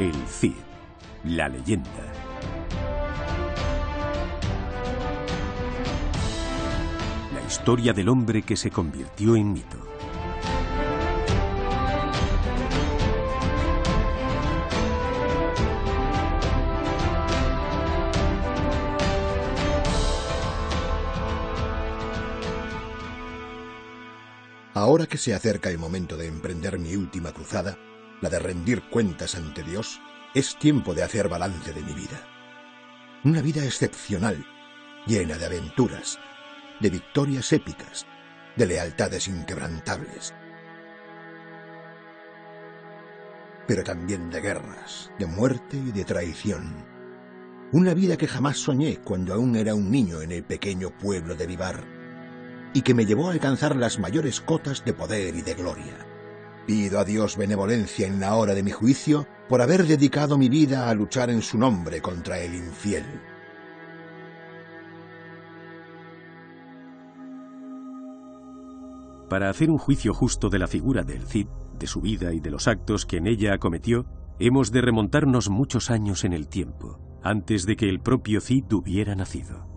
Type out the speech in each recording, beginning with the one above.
El Cid, la leyenda. La historia del hombre que se convirtió en mito. Ahora que se acerca el momento de emprender mi última cruzada, la de rendir cuentas ante Dios, es tiempo de hacer balance de mi vida. Una vida excepcional, llena de aventuras, de victorias épicas, de lealtades inquebrantables. Pero también de guerras, de muerte y de traición. Una vida que jamás soñé cuando aún era un niño en el pequeño pueblo de Vivar, y que me llevó a alcanzar las mayores cotas de poder y de gloria. Pido a Dios benevolencia en la hora de mi juicio por haber dedicado mi vida a luchar en su nombre contra el infiel. Para hacer un juicio justo de la figura del Cid, de su vida y de los actos que en ella acometió, hemos de remontarnos muchos años en el tiempo, antes de que el propio Cid hubiera nacido.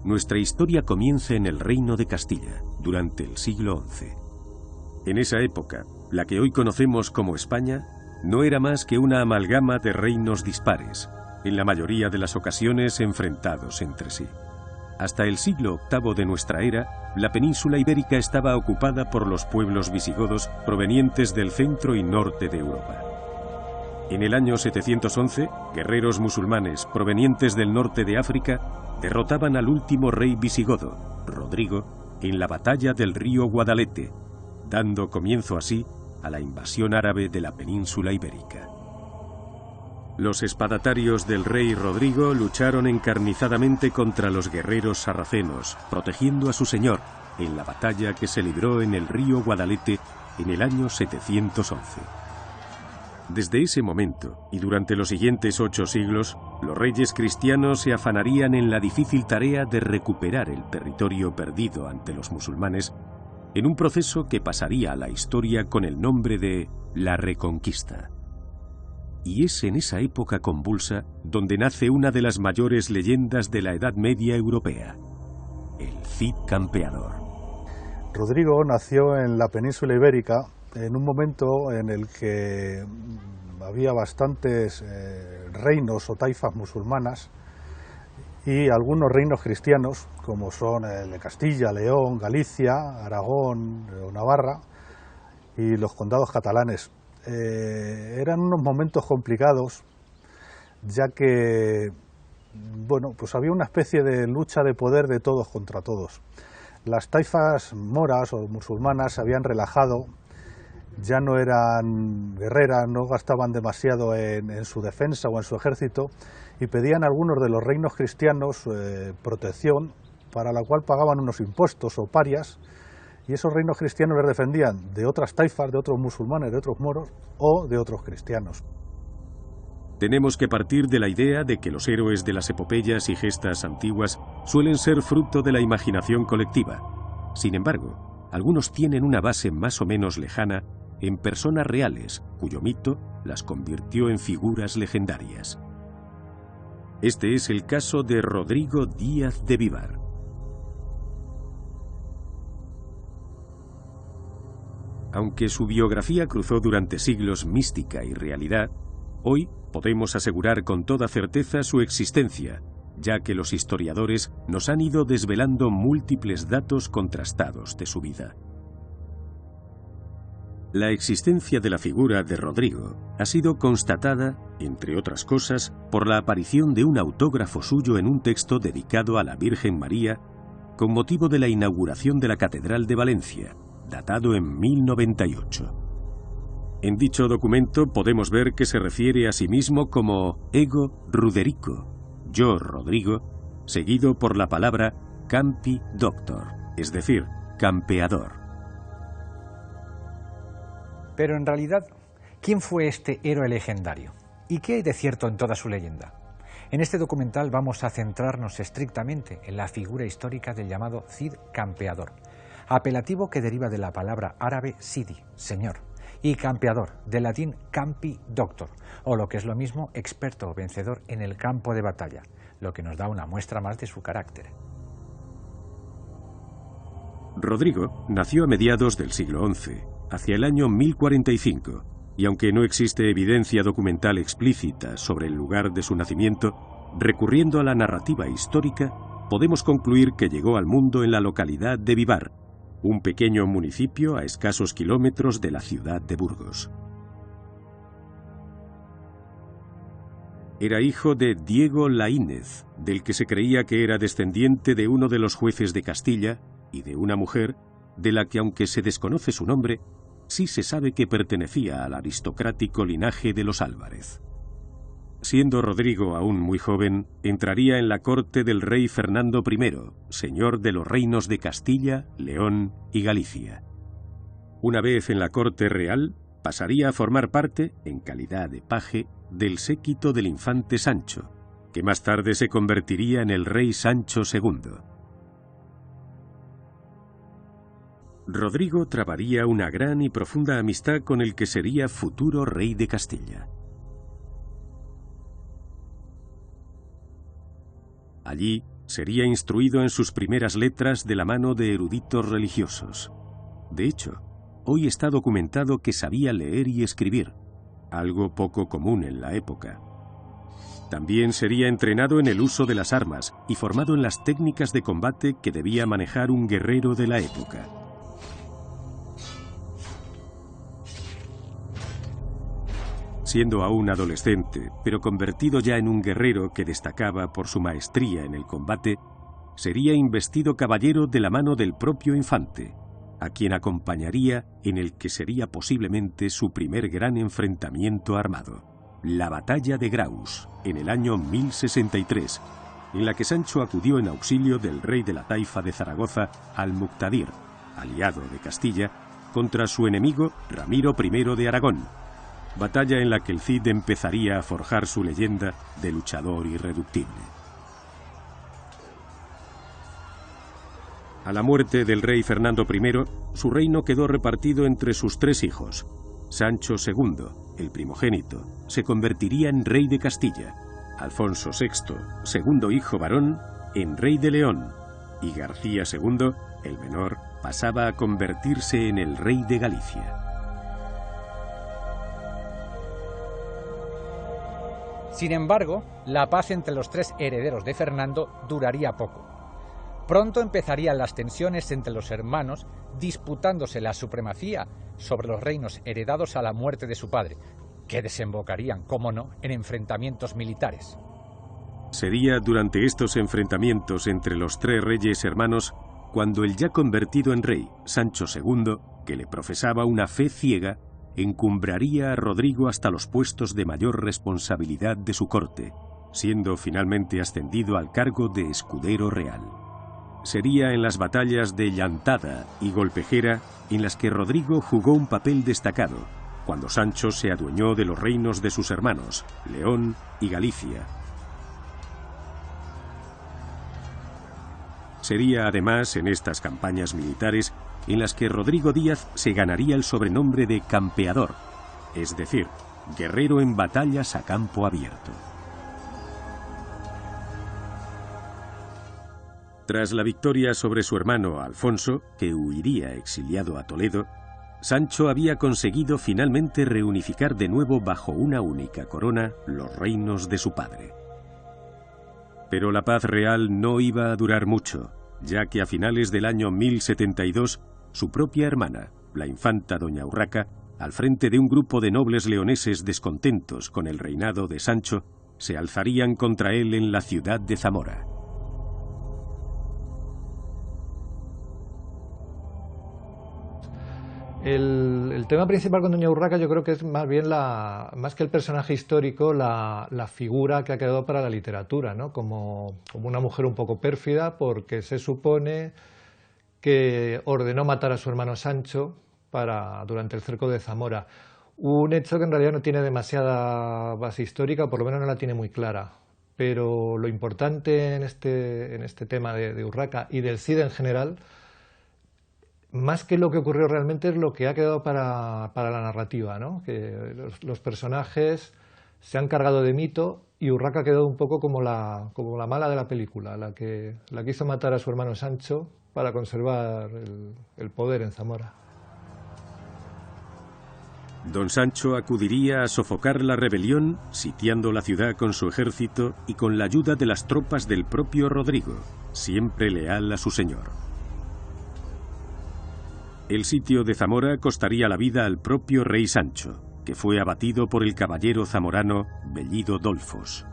Nuestra historia comienza en el Reino de Castilla, durante el siglo XI. En esa época, la que hoy conocemos como España, no era más que una amalgama de reinos dispares, en la mayoría de las ocasiones enfrentados entre sí. Hasta el siglo VIII de nuestra era, la península ibérica estaba ocupada por los pueblos visigodos provenientes del centro y norte de Europa. En el año 711, guerreros musulmanes provenientes del norte de África derrotaban al último rey visigodo, Rodrigo, en la batalla del río Guadalete, dando comienzo así a la invasión árabe de la península ibérica. Los espadatarios del rey Rodrigo lucharon encarnizadamente contra los guerreros sarracenos, protegiendo a su señor en la batalla que se libró en el río Guadalete en el año 711. Desde ese momento, y durante los siguientes 8 siglos, los reyes cristianos se afanarían en la difícil tarea de recuperar el territorio perdido ante los musulmanes, en un proceso que pasaría a la historia con el nombre de la Reconquista. Y es en esa época convulsa donde nace una de las mayores leyendas de la Edad Media europea, el Cid Campeador. Rodrigo nació en la península ibérica en un momento en el que había bastantes reinos o taifas musulmanas y algunos reinos cristianos, como son el de Castilla, León, Galicia, Aragón o Navarra y los condados catalanes. Eran unos momentos complicados, ya que pues había una especie de lucha de poder de todos contra todos. Las taifas moras o musulmanas se habían relajado, ya no eran guerreras, no gastaban demasiado en su defensa o en su ejército y pedían a algunos de los reinos cristianos protección, para la cual pagaban unos impuestos o parias, y esos reinos cristianos les defendían de otras taifas, de otros musulmanes, de otros moros o de otros cristianos. Tenemos que partir de la idea de que los héroes de las epopeyas y gestas antiguas suelen ser fruto de la imaginación colectiva. Sin embargo, algunos tienen una base más o menos lejana en personas reales, cuyo mito las convirtió en figuras legendarias. Este es el caso de Rodrigo Díaz de Vivar. Aunque su biografía cruzó durante siglos mística y realidad, hoy podemos asegurar con toda certeza su existencia, ya que los historiadores nos han ido desvelando múltiples datos contrastados de su vida. La existencia de la figura de Rodrigo ha sido constatada, entre otras cosas, por la aparición de un autógrafo suyo en un texto dedicado a la Virgen María con motivo de la inauguración de la Catedral de Valencia, datado en 1098. En dicho documento podemos ver que se refiere a sí mismo como Ego Ruderico, yo Rodrigo, seguido por la palabra Campi Doctor, es decir, campeador. Pero en realidad, ¿quién fue este héroe legendario? ¿Y qué hay de cierto en toda su leyenda? En este documental vamos a centrarnos estrictamente en la figura histórica del llamado Cid Campeador, apelativo que deriva de la palabra árabe Sidi, señor, y campeador, del latín campi doctor, o lo que es lo mismo, experto o vencedor en el campo de batalla, lo que nos da una muestra más de su carácter. Rodrigo nació a mediados del siglo XI, hacia el año 1045, y aunque no existe evidencia documental explícita sobre el lugar de su nacimiento, recurriendo a la narrativa histórica, podemos concluir que llegó al mundo en la localidad de Vivar, un pequeño municipio a escasos kilómetros de la ciudad de Burgos. Era hijo de Diego Laínez, del que se creía que era descendiente de uno de los jueces de Castilla, y de una mujer, de la que aunque se desconoce su nombre, sí se sabe que pertenecía al aristocrático linaje de los Álvarez. Siendo Rodrigo aún muy joven, entraría en la corte del rey Fernando I, señor de los reinos de Castilla, León y Galicia. Una vez en la corte real, pasaría a formar parte, en calidad de paje, del séquito del infante Sancho, que más tarde se convertiría en el rey Sancho II. Rodrigo trabaría una gran y profunda amistad con el que sería futuro rey de Castilla. Allí sería instruido en sus primeras letras de la mano de eruditos religiosos. De hecho, hoy está documentado que sabía leer y escribir, algo poco común en la época. También sería entrenado en el uso de las armas y formado en las técnicas de combate que debía manejar un guerrero de la época. Siendo aún adolescente, pero convertido ya en un guerrero que destacaba por su maestría en el combate, sería investido caballero de la mano del propio infante, a quien acompañaría en el que sería posiblemente su primer gran enfrentamiento armado, la batalla de Graus, en el año 1063, en la que Sancho acudió en auxilio del rey de la taifa de Zaragoza, Al-Muqtadir, aliado de Castilla, contra su enemigo Ramiro I de Aragón, batalla en la que el Cid empezaría a forjar su leyenda de luchador irreductible. A la muerte del rey Fernando I, su reino quedó repartido entre sus tres hijos. Sancho II, el primogénito, se convertiría en rey de Castilla, Alfonso VI, segundo hijo varón, en rey de León, y García II, el menor, pasaba a convertirse en el rey de Galicia. Sin embargo, la paz entre los tres herederos de Fernando duraría poco. Pronto empezarían las tensiones entre los hermanos, disputándose la supremacía sobre los reinos heredados a la muerte de su padre, que desembocarían, cómo no, en enfrentamientos militares. Sería durante estos enfrentamientos entre los tres reyes hermanos cuando el ya convertido en rey, Sancho II, que le profesaba una fe ciega, encumbraría a Rodrigo hasta los puestos de mayor responsabilidad de su corte, siendo finalmente ascendido al cargo de escudero real. Sería en las batallas de Llantada y Golpejera en las que Rodrigo jugó un papel destacado, cuando Sancho se adueñó de los reinos de sus hermanos, León y Galicia. Sería además en estas campañas militares en las que Rodrigo Díaz se ganaría el sobrenombre de campeador, es decir, guerrero en batallas a campo abierto. Tras la victoria sobre su hermano Alfonso, que huiría exiliado a Toledo, Sancho había conseguido finalmente reunificar de nuevo bajo una única corona los reinos de su padre. Pero la paz real no iba a durar mucho, ya que a finales del año 1072, su propia hermana, la infanta doña Urraca, al frente de un grupo de nobles leoneses descontentos con el reinado de Sancho, se alzarían contra él en la ciudad de Zamora. El tema principal con doña Urraca yo creo que es más bien, más que el personaje histórico, la figura que ha quedado para la literatura, ¿no? Como una mujer un poco pérfida, porque se supone que ordenó matar a su hermano Sancho durante el cerco de Zamora. Un hecho que en realidad no tiene demasiada base histórica, o por lo menos no la tiene muy clara. Pero lo importante en este tema de Urraca y del Cid en general más que lo que ocurrió realmente es lo que ha quedado para la narrativa, ¿no? Que los personajes se han cargado de mito y Urraca ha quedado un poco como la mala de la película, la que hizo matar a su hermano Sancho para conservar el poder en Zamora. Don Sancho acudiría a sofocar la rebelión, sitiando la ciudad con su ejército y con la ayuda de las tropas del propio Rodrigo, siempre leal a su señor. El sitio de Zamora costaría la vida al propio rey Sancho, que fue abatido por el caballero zamorano Bellido Dolfos.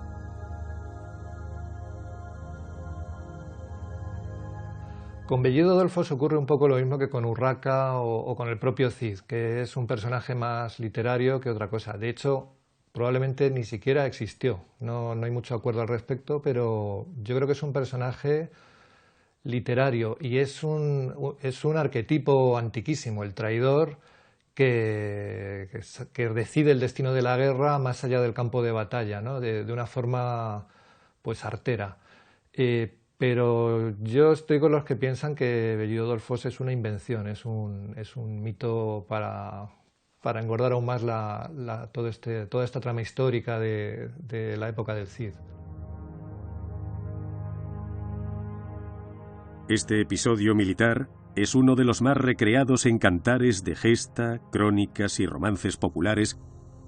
Con Bellido Dolfos ocurre un poco lo mismo que con Urraca o con el propio Cid, que es un personaje más literario que otra cosa. De hecho, probablemente ni siquiera existió. No hay mucho acuerdo al respecto, pero yo creo que es un personaje literario y es un arquetipo antiquísimo, el traidor que decide el destino de la guerra más allá del campo de batalla, ¿no? de una forma pues artera. Pero yo estoy con los que piensan que Bellido Dolfos es una invención, es un mito para engordar aún más toda esta trama histórica de la época del Cid. Este episodio militar es uno de los más recreados en cantares de gesta, crónicas y romances populares,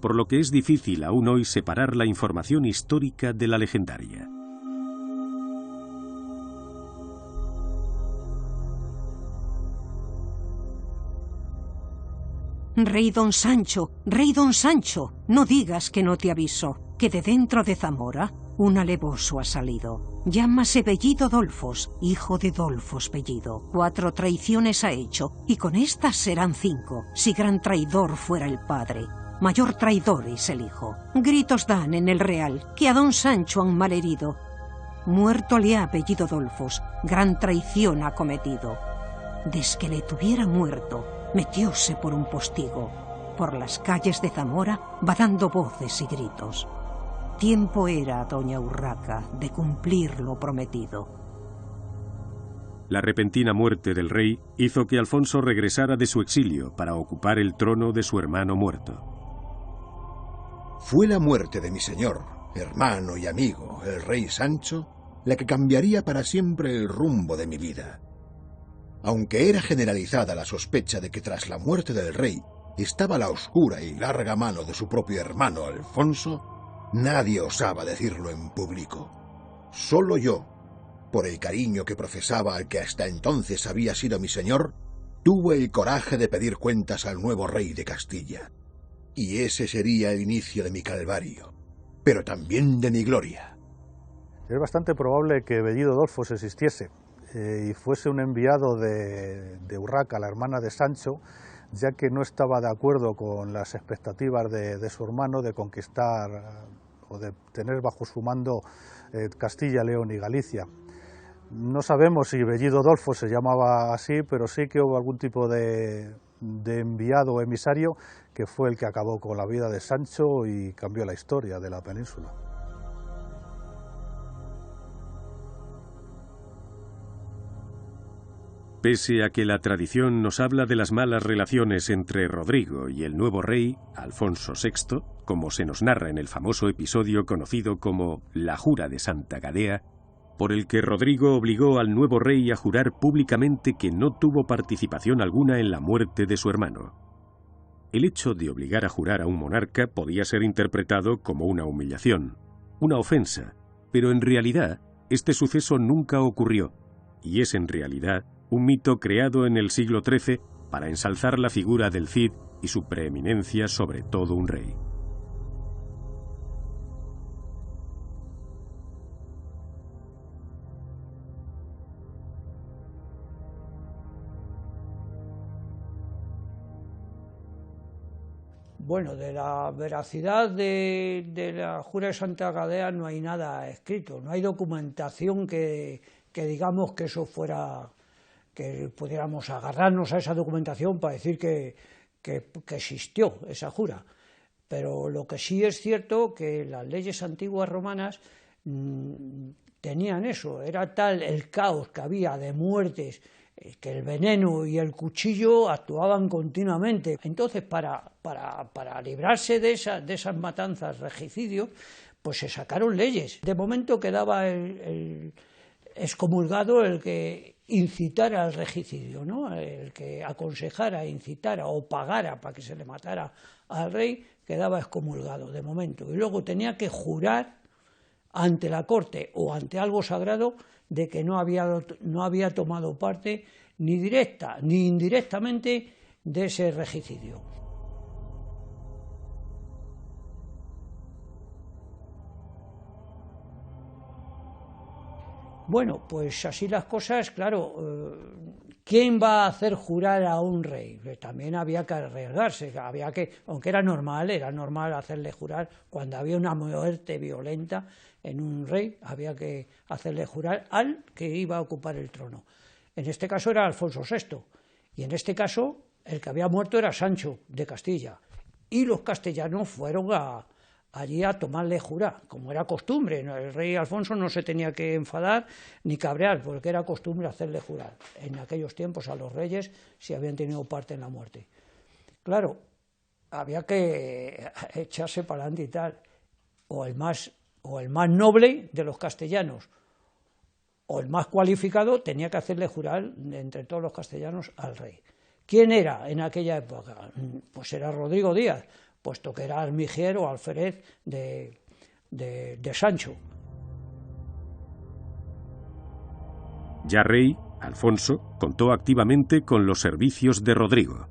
por lo que es difícil aún hoy separar la información histórica de la legendaria. Rey don Sancho, no digas que no te aviso, que de dentro de Zamora un alevoso ha salido. Llámase Bellido Dolfos, hijo de Dolfos Bellido. 4 traiciones ha hecho, y con estas serán 5, si gran traidor fuera el padre. Mayor traidor es el hijo. Gritos dan en el real, que a don Sancho han malherido. Muerto le ha Bellido Dolfos, gran traición ha cometido. Des que le tuviera muerto, metióse por un postigo. Por las calles de Zamora va dando voces y gritos. Tiempo era, doña Urraca, de cumplir lo prometido. La repentina muerte del rey hizo que Alfonso regresara de su exilio para ocupar el trono de su hermano muerto. Fue la muerte de mi señor, hermano y amigo, el rey Sancho, la que cambiaría para siempre el rumbo de mi vida. Aunque era generalizada la sospecha de que tras la muerte del rey estaba la oscura y larga mano de su propio hermano Alfonso, nadie osaba decirlo en público. Solo yo, por el cariño que profesaba al que hasta entonces había sido mi señor, tuve el coraje de pedir cuentas al nuevo rey de Castilla. Y ese sería el inicio de mi calvario, pero también de mi gloria. Es bastante probable que Bellido Dolfos existiese y fuese un enviado de Urraca, la hermana de Sancho, ya que no estaba de acuerdo con las expectativas de su hermano de conquistar o de tener bajo su mando Castilla, León y Galicia. No sabemos si Bellido Dolfos se llamaba así, pero sí que hubo algún tipo de enviado o emisario que fue el que acabó con la vida de Sancho y cambió la historia de la península. Pese a que la tradición nos habla de las malas relaciones entre Rodrigo y el nuevo rey, Alfonso VI, como se nos narra en el famoso episodio conocido como La Jura de Santa Gadea, por el que Rodrigo obligó al nuevo rey a jurar públicamente que no tuvo participación alguna en la muerte de su hermano. El hecho de obligar a jurar a un monarca podía ser interpretado como una humillación, una ofensa, pero en realidad este suceso nunca ocurrió, y es en realidad un mito creado en el siglo XIII para ensalzar la figura del Cid y su preeminencia sobre todo un rey. Bueno, de la veracidad de la Jura de Santa Gadea no hay nada escrito, no hay documentación que digamos que eso fuera, que pudiéramos agarrarnos a esa documentación para decir que existió esa jura. Pero lo que sí es cierto que las leyes antiguas romanas tenían eso, era tal el caos que había de muertes que el veneno y el cuchillo actuaban continuamente. Entonces, para librarse de esas matanzas, regicidios, pues se sacaron leyes. De momento quedaba el excomulgado el que incitara al regicidio, ¿no? El que aconsejara, incitara o pagara para que se le matara al rey, quedaba excomulgado de momento. Y luego tenía que jurar ante la corte o ante algo sagrado de que no había tomado parte ni directa ni indirectamente de ese regicidio. Bueno, pues así las cosas, claro, ¿quién va a hacer jurar a un rey? También había que arriesgarse, aunque era normal hacerle jurar cuando había una muerte violenta en un rey, había que hacerle jurar al que iba a ocupar el trono. En este caso era Alfonso VI, y en este caso el que había muerto era Sancho de Castilla, y los castellanos fueron allí a tomarle jurar, como era costumbre. El rey Alfonso no se tenía que enfadar ni cabrear, porque era costumbre hacerle jurar en aquellos tiempos a los reyes si habían tenido parte en la muerte. Claro, había que echarse para adelante y tal, o el más noble de los castellanos, o el más cualificado, tenía que hacerle jurar entre todos los castellanos al rey. ¿Quién era en aquella época? Pues era Rodrigo Díaz, puesto que era almijier o alférez de Sancho. Ya rey, Alfonso contó activamente con los servicios de Rodrigo.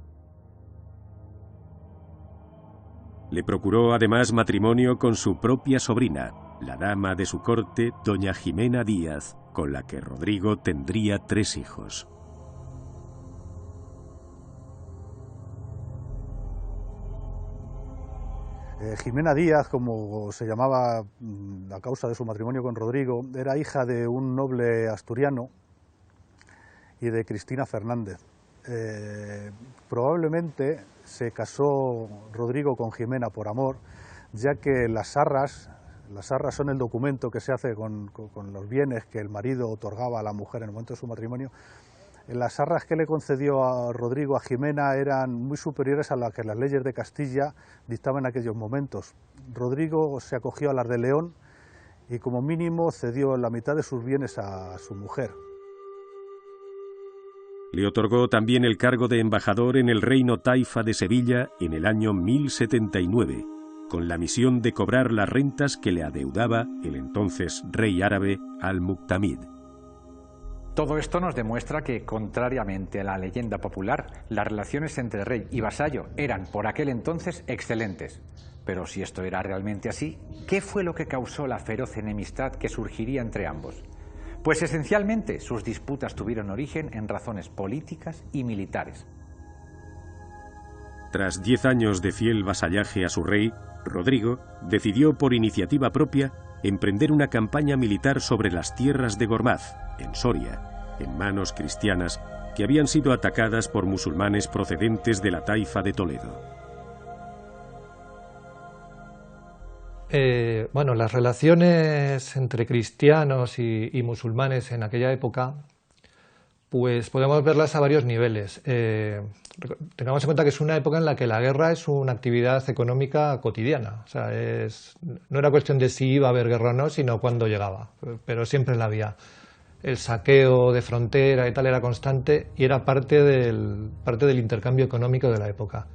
Le procuró además matrimonio con su propia sobrina, la dama de su corte, doña Jimena Díaz, con la que Rodrigo tendría 3 hijos. Jimena Díaz, como se llamaba a causa de su matrimonio con Rodrigo, era hija de un noble asturiano y de Cristina Fernández. Probablemente se casó Rodrigo con Jimena por amor, ya que las arras son el documento que se hace con los bienes que el marido otorgaba a la mujer en el momento de su matrimonio. Las arras que le concedió a Rodrigo a Jimena eran muy superiores a las que las leyes de Castilla dictaban en aquellos momentos. Rodrigo se acogió a las de León y como mínimo cedió la mitad de sus bienes a su mujer. Le otorgó también el cargo de embajador en el reino taifa de Sevilla en el año 1079, con la misión de cobrar las rentas que le adeudaba el entonces rey árabe Al-Muqtamid. Todo esto nos demuestra que, contrariamente a la leyenda popular, las relaciones entre rey y vasallo eran por aquel entonces excelentes. Pero si esto era realmente así, ¿qué fue lo que causó la feroz enemistad que surgiría entre ambos? Pues esencialmente sus disputas tuvieron origen en razones políticas y militares. Tras 10 años de fiel vasallaje a su rey, Rodrigo decidió por iniciativa propia emprender una campaña militar sobre las tierras de Gormaz, en Soria, en manos cristianas que habían sido atacadas por musulmanes procedentes de la taifa de Toledo. Bueno, las relaciones entre cristianos y musulmanes en aquella época, pues podemos verlas a varios niveles. Tengamos en cuenta que es una época en la que la guerra es una actividad económica cotidiana. O sea, no era cuestión de si iba a haber guerra o no, sino cuándo llegaba, pero siempre la había. El saqueo de frontera y tal era constante y era parte del intercambio económico de la época.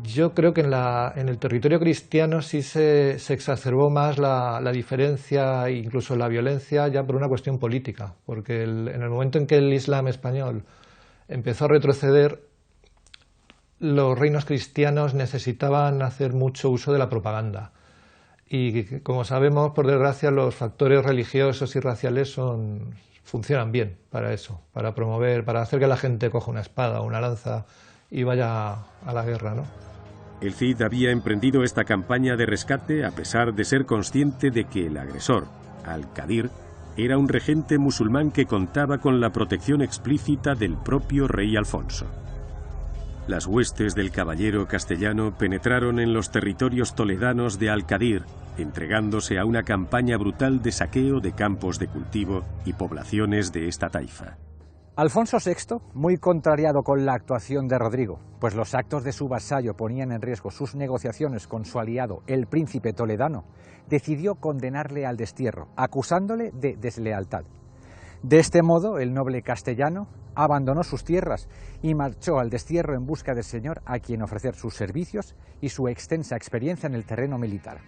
Yo creo que en el territorio cristiano sí se exacerbó más la diferencia e incluso la violencia ya por una cuestión política, porque en el momento en que el Islam español empezó a retroceder, los reinos cristianos necesitaban hacer mucho uso de la propaganda. Y como sabemos, por desgracia, los factores religiosos y raciales funcionan bien para eso, para promover, para hacer que la gente coja una espada o una lanza y vaya a la guerra, ¿no? El Cid había emprendido esta campaña de rescate a pesar de ser consciente de que el agresor, Al-Qadir, era un regente musulmán que contaba con la protección explícita del propio rey Alfonso. las huestes del caballero castellano penetraron en los territorios toledanos de Alcadir, entregándose a una campaña brutal de saqueo de campos de cultivo y poblaciones de esta taifa. Alfonso VI, muy contrariado con la actuación de Rodrigo, pues los actos de su vasallo ponían en riesgo sus negociaciones con su aliado, el príncipe toledano, decidió condenarle al destierro, acusándole de deslealtad. De este modo, el noble castellano abandonó sus tierras y marchó al destierro en busca del señor a quien ofrecer sus servicios y su extensa experiencia en el terreno militar.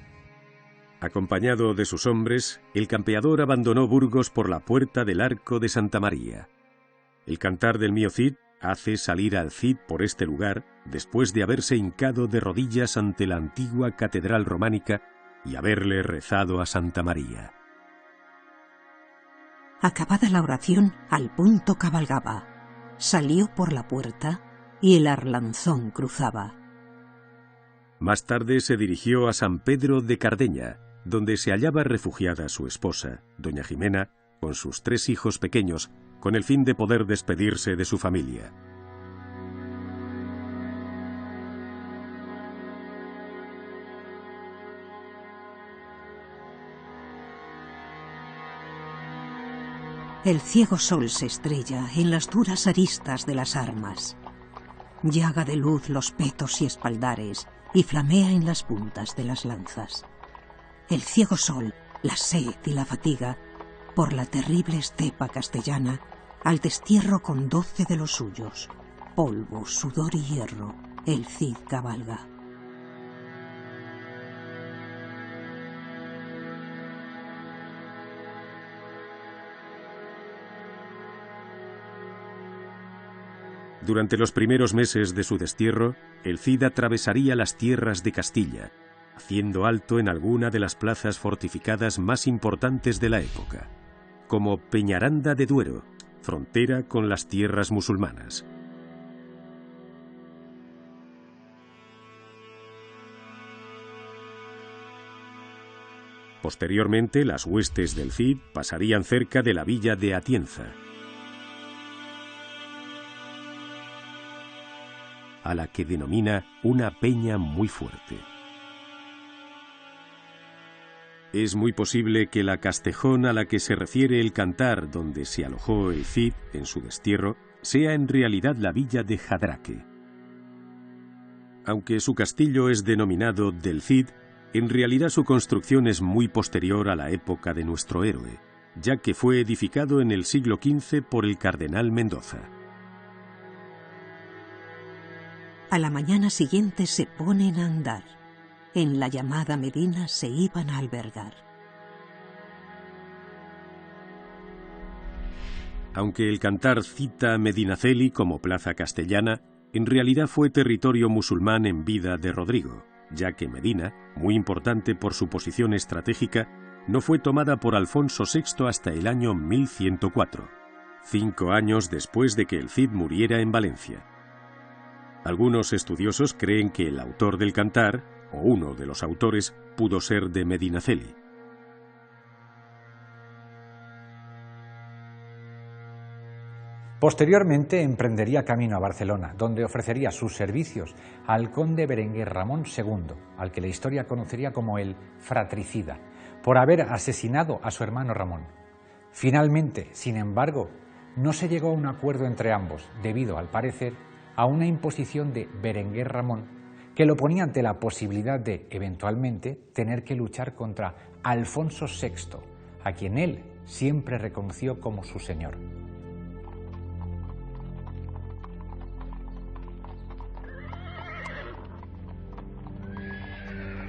Acompañado de sus hombres, el campeador abandonó Burgos por la puerta del Arco de Santa María. El cantar del mío Cid hace salir al Cid por este lugar después de haberse hincado de rodillas ante la antigua catedral románica y haberle rezado a Santa María. Acabada la oración, al punto cabalgaba. Salió por la puerta y el Arlanzón cruzaba. Más tarde se dirigió a San Pedro de Cardeña, donde se hallaba refugiada su esposa, doña Jimena, con sus 3 hijos pequeños, con el fin de poder despedirse de su familia. El ciego sol se estrella en las duras aristas de las armas. Llaga de luz los petos y espaldares y flamea en las puntas de las lanzas. El ciego sol, la sed y la fatiga, por la terrible estepa castellana, al destierro con 12 de los suyos, polvo, sudor y hierro, el Cid cabalga. Durante los primeros meses de su destierro, el Cid atravesaría las tierras de Castilla, haciendo alto en alguna de las plazas fortificadas más importantes de la época, como Peñaranda de Duero, frontera con las tierras musulmanas. Posteriormente, las huestes del Cid pasarían cerca de la villa de Atienza, a la que denomina una peña muy fuerte. Es muy posible que la Castejón a la que se refiere el cantar donde se alojó el Cid en su destierro sea en realidad la villa de Jadraque. Aunque su castillo es denominado del Cid, en realidad su construcción es muy posterior a la época de nuestro héroe, ya que fue edificado en el siglo XV por el cardenal Mendoza. A la mañana siguiente se ponen a andar. En la llamada Medina se iban a albergar. Aunque el cantar cita a Medinaceli como plaza castellana, en realidad fue territorio musulmán en vida de Rodrigo, ya que Medina, muy importante por su posición estratégica, no fue tomada por Alfonso VI hasta el año 1104, 5 años después de que el Cid muriera en Valencia. Algunos estudiosos creen que el autor del cantar, o uno de los autores, pudo ser de Medinaceli. Posteriormente emprendería camino a Barcelona, donde ofrecería sus servicios al conde Berenguer Ramón II, al que la historia conocería como el fratricida, por haber asesinado a su hermano Ramón. Finalmente, sin embargo, no se llegó a un acuerdo entre ambos, debido, al parecer, a una imposición de Berenguer Ramón, que lo ponía ante la posibilidad de, eventualmente, tener que luchar contra Alfonso VI, a quien él siempre reconoció como su señor.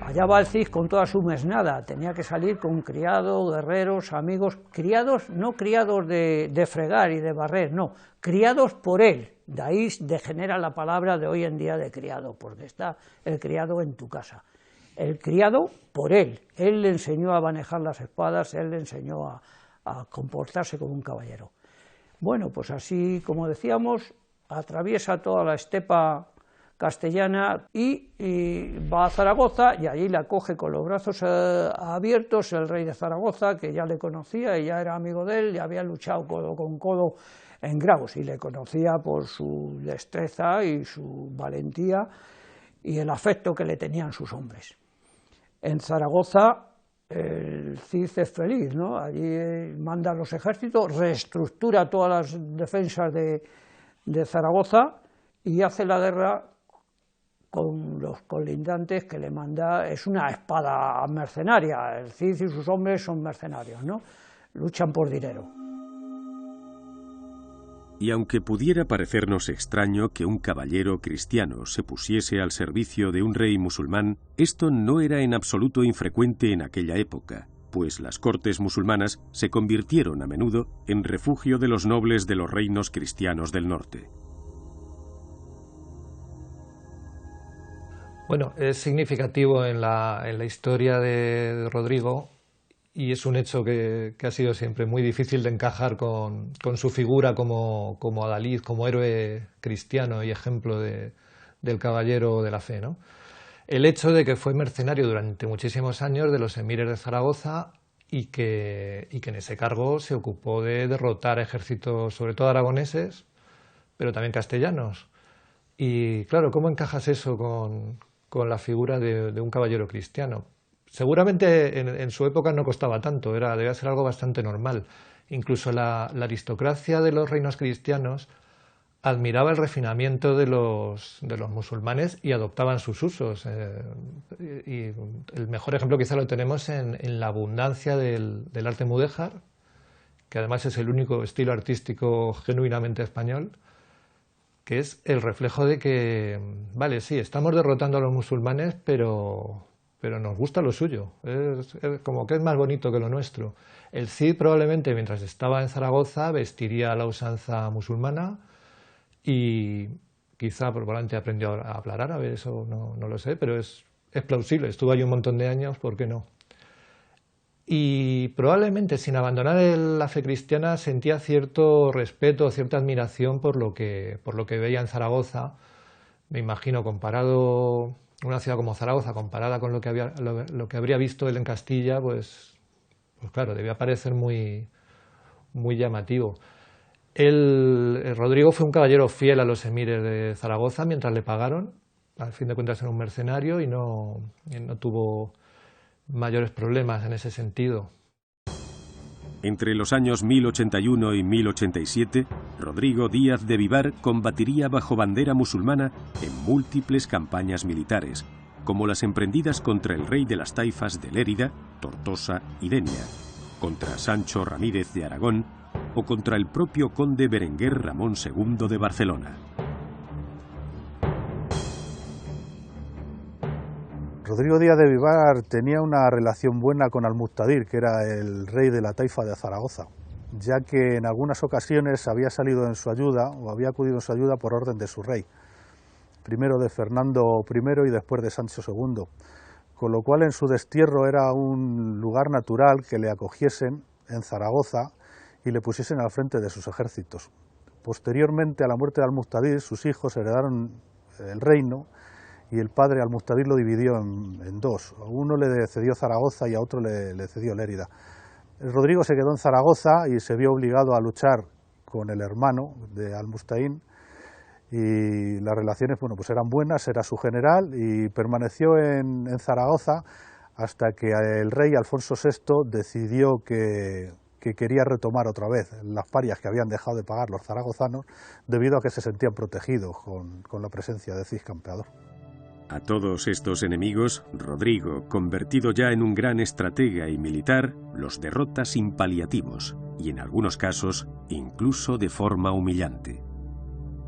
Allá va el Cid con toda su mesnada, tenía que salir con criados, guerreros, amigos, criados, no criados de fregar y de barrer, no, criados por él. De ahí degenera la palabra de hoy en día de criado, porque está el criado en tu casa. El criado por él le enseñó a manejar las espadas, él le enseñó a comportarse como un caballero. Bueno, pues así como decíamos, atraviesa toda la estepa castellana y va a Zaragoza y allí la acoge con los brazos abiertos el rey de Zaragoza, que ya le conocía y ya era amigo de él, y había luchado codo con codo en Graus y le conocía por su destreza y su valentía y el afecto que le tenían sus hombres. En Zaragoza el Cid es feliz, ¿no? Allí manda los ejércitos, reestructura todas las defensas de Zaragoza y hace la guerra con los colindantes que le manda. Es una espada mercenaria, el Cid y sus hombres son mercenarios, ¿no? Luchan por dinero. Y aunque pudiera parecernos extraño que un caballero cristiano se pusiese al servicio de un rey musulmán, esto no era en absoluto infrecuente en aquella época, pues las cortes musulmanas se convirtieron a menudo en refugio de los nobles de los reinos cristianos del norte. Bueno, es significativo en la historia de Rodrigo, y es un hecho que ha sido siempre muy difícil de encajar con su figura como adalid, como héroe cristiano y ejemplo del caballero de la fe, ¿no? El hecho de que fue mercenario durante muchísimos años de los emires de Zaragoza y que en ese cargo se ocupó de derrotar ejércitos, sobre todo aragoneses, pero también castellanos. Y claro, ¿cómo encajas eso con la figura de un caballero cristiano? Seguramente en su época no costaba tanto, debía ser algo bastante normal. Incluso la aristocracia de los reinos cristianos admiraba el refinamiento de los musulmanes y adoptaban sus usos. Y el mejor ejemplo quizá lo tenemos en la abundancia del arte mudéjar, que además es el único estilo artístico genuinamente español, que es el reflejo de que, vale, sí, estamos derrotando a los musulmanes, pero nos gusta lo suyo, es como que es más bonito que lo nuestro. El Cid probablemente mientras estaba en Zaragoza vestiría a la usanza musulmana y quizá probablemente aprendió a hablar árabe, eso no lo sé, pero es plausible, estuvo ahí un montón de años, ¿por qué no? Y probablemente sin abandonar la fe cristiana sentía cierto respeto, cierta admiración por lo que veía en Zaragoza. Me imagino, comparado una ciudad como Zaragoza, comparada con lo que habría visto él en Castilla, pues claro, debía parecer muy llamativo. Rodrigo fue un caballero fiel a los emires de Zaragoza mientras le pagaron. Al fin de cuentas era un mercenario y no tuvo mayores problemas en ese sentido. Entre los años 1081 y 1087, Rodrigo Díaz de Vivar combatiría bajo bandera musulmana en múltiples campañas militares, como las emprendidas contra el rey de las taifas de Lérida, Tortosa y Denia, contra Sancho Ramírez de Aragón o contra el propio conde Berenguer Ramón II de Barcelona. Rodrigo Díaz de Vivar tenía una relación buena con Al-Muqtadir, que era el rey de la taifa de Zaragoza, ya que en algunas ocasiones había salido en su ayuda o había acudido en su ayuda por orden de su rey, primero de Fernando I y después de Sancho II, con lo cual en su destierro era un lugar natural que le acogiesen en Zaragoza y le pusiesen al frente de sus ejércitos. Posteriormente a la muerte de Al-Muqtadir, sus hijos heredaron el reino y el padre Al-Muqtadir lo dividió en dos. A uno le cedió Zaragoza y a otro le cedió Lérida. Rodrigo se quedó en Zaragoza y se vio obligado a luchar con el hermano de Al-Muqtadir y las relaciones pues eran buenas, era su general y permaneció en Zaragoza hasta que el rey Alfonso VI decidió que quería retomar otra vez las parias que habían dejado de pagar los zaragozanos debido a que se sentían protegidos con la presencia de Cid Campeador. A todos estos enemigos, Rodrigo, convertido ya en un gran estratega y militar, los derrota sin paliativos y en algunos casos incluso de forma humillante.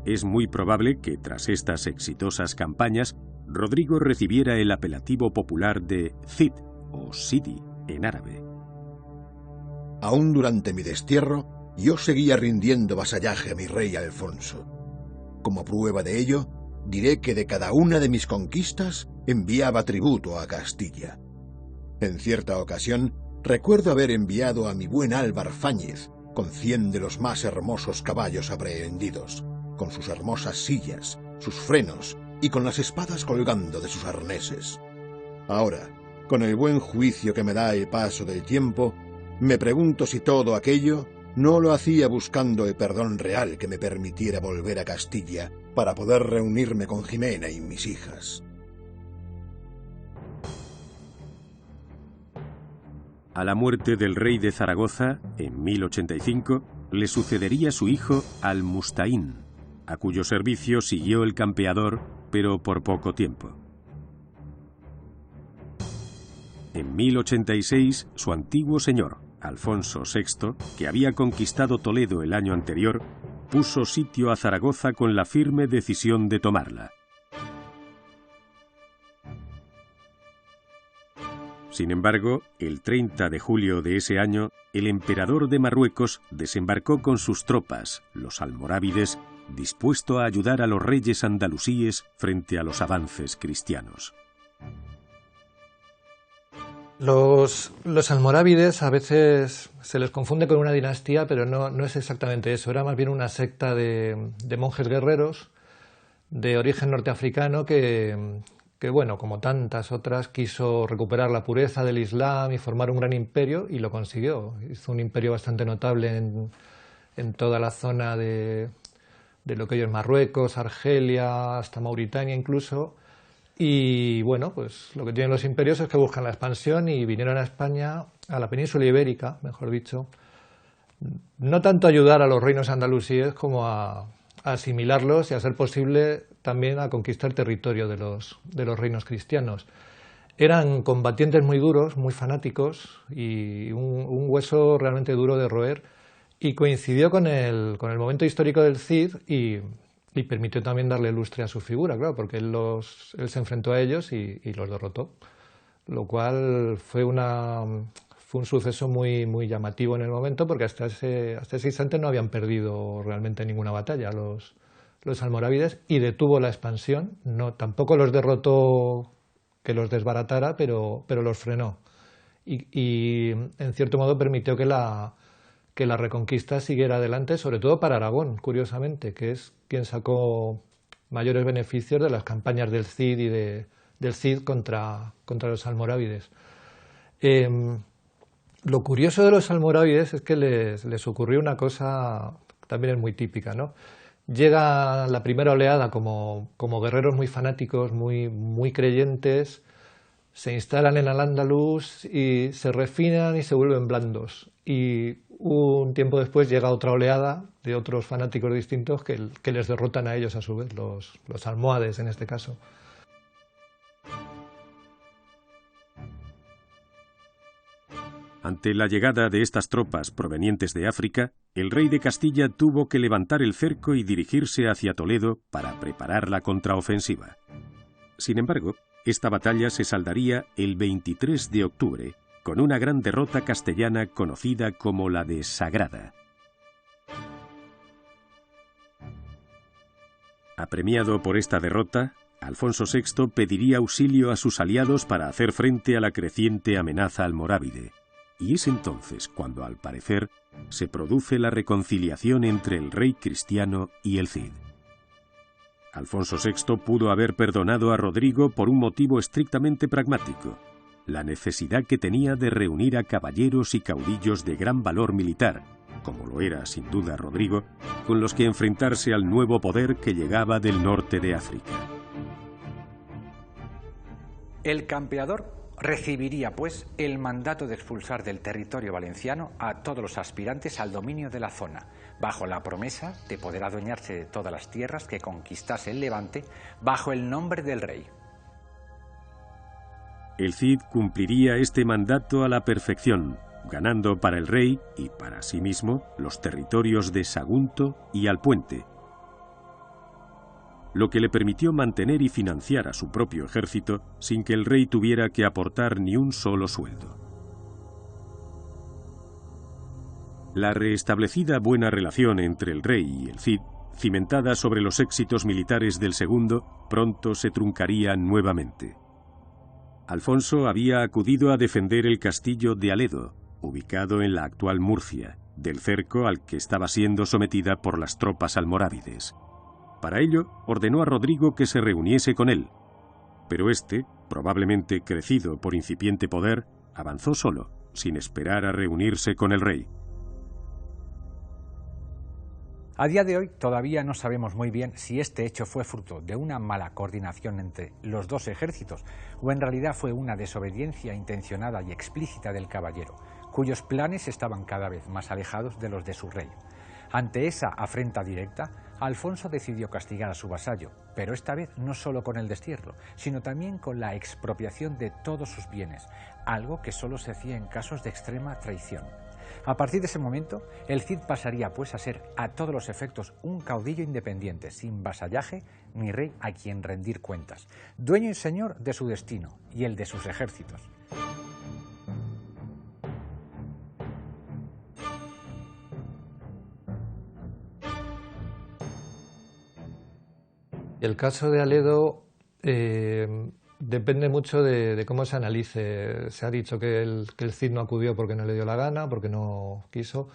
Es muy probable que tras estas exitosas campañas, Rodrigo recibiera el apelativo popular de Cid o Sidi en árabe. Aún durante mi destierro, yo seguía rindiendo vasallaje a mi rey Alfonso. Como prueba de ello, diré que de cada una de mis conquistas enviaba tributo a Castilla. En cierta ocasión, recuerdo haber enviado a mi buen Álvar Fáñez con 100 de los más hermosos caballos aprehendidos, con sus hermosas sillas, sus frenos y con las espadas colgando de sus arneses. Ahora, con el buen juicio que me da el paso del tiempo, me pregunto si todo aquello no lo hacía buscando el perdón real que me permitiera volver a Castilla para poder reunirme con Jimena y mis hijas. A la muerte del rey de Zaragoza, en 1085, le sucedería su hijo Al-Mustaín, a cuyo servicio siguió el campeador, pero por poco tiempo. En 1086, su antiguo señor, Alfonso VI, que había conquistado Toledo el año anterior, puso sitio a Zaragoza con la firme decisión de tomarla. Sin embargo, el 30 de julio de ese año, el emperador de Marruecos desembarcó con sus tropas, los almorávides, dispuesto a ayudar a los reyes andalusíes frente a los avances cristianos. Los almorávides a veces se les confunde con una dinastía, pero no es exactamente eso. Era más bien una secta de monjes guerreros de origen norteafricano que, bueno, como tantas otras, quiso recuperar la pureza del Islam y formar un gran imperio, y lo consiguió. Hizo un imperio bastante notable en toda la zona de lo que hoy es Marruecos, Argelia, hasta Mauritania incluso. Y bueno, pues lo que tienen los imperios es que buscan la expansión, y vinieron a España, a la península ibérica, mejor dicho, no tanto a ayudar a los reinos andalusíes como a asimilarlos y, a ser posible, también a conquistar territorio de los reinos cristianos. Eran combatientes muy duros, muy fanáticos, y un hueso realmente duro de roer, y coincidió con el momento histórico del Cid y permitió también darle lustre a su figura, claro, porque él se enfrentó a ellos y los derrotó, lo cual fue un suceso muy, muy llamativo en el momento, porque hasta ese instante no habían perdido realmente ninguna batalla los almorávides, y detuvo la expansión. No, tampoco los derrotó que los desbaratara, pero los frenó, y en cierto modo permitió que la reconquista siguiera adelante, sobre todo para Aragón, curiosamente, que es quien sacó mayores beneficios de las campañas del Cid y del Cid contra los almorávides. Lo curioso de los almorávides es que les ocurrió una cosa también es muy típica, ¿no? Llega la primera oleada como guerreros muy fanáticos, muy, muy creyentes, se instalan en Al-Ándalus y se refinan y se vuelven blandos. Y un tiempo después llega otra oleada de otros fanáticos distintos que les derrotan a ellos a su vez, los almohades en este caso. Ante la llegada de estas tropas provenientes de África, el rey de Castilla tuvo que levantar el cerco y dirigirse hacia Toledo para preparar la contraofensiva. Sin embargo, esta batalla se saldaría el 23 de octubre, con una gran derrota castellana conocida como la de Sagrada. Apremiado por esta derrota, Alfonso VI pediría auxilio a sus aliados para hacer frente a la creciente amenaza almorávide, y es entonces cuando, al parecer, se produce la reconciliación entre el rey cristiano y el Cid. Alfonso VI pudo haber perdonado a Rodrigo por un motivo estrictamente pragmático: la necesidad que tenía de reunir a caballeros y caudillos de gran valor militar, como lo era sin duda Rodrigo, con los que enfrentarse al nuevo poder que llegaba del norte de África. El campeador recibiría, pues, el mandato de expulsar del territorio valenciano a todos los aspirantes al dominio de la zona, bajo la promesa de poder adueñarse de todas las tierras que conquistase el Levante bajo el nombre del rey. El Cid cumpliría este mandato a la perfección, ganando para el rey y para sí mismo los territorios de Sagunto y Alpuente, lo que le permitió mantener y financiar a su propio ejército sin que el rey tuviera que aportar ni un solo sueldo. La restablecida buena relación entre el rey y el Cid, cimentada sobre los éxitos militares del segundo, pronto se truncaría nuevamente. Alfonso había acudido a defender el castillo de Aledo, ubicado en la actual Murcia, del cerco al que estaba siendo sometida por las tropas almorávides. Para ello, ordenó a Rodrigo que se reuniese con él, pero éste, probablemente crecido por incipiente poder, avanzó solo, sin esperar a reunirse con el rey. A día de hoy todavía no sabemos muy bien si este hecho fue fruto de una mala coordinación entre los dos ejércitos o en realidad fue una desobediencia intencionada y explícita del caballero, cuyos planes estaban cada vez más alejados de los de su rey. Ante esa afrenta directa, Alfonso decidió castigar a su vasallo, pero esta vez no solo con el destierro, sino también con la expropiación de todos sus bienes, algo que solo se hacía en casos de extrema traición. A partir de ese momento, el Cid pasaría pues a ser a todos los efectos un caudillo independiente, sin vasallaje ni rey a quien rendir cuentas, dueño y señor de su destino y el de sus ejércitos. El caso de Aledo depende mucho de cómo se analice. Se ha dicho que el Cid no acudió porque no le dio la gana, porque no quiso.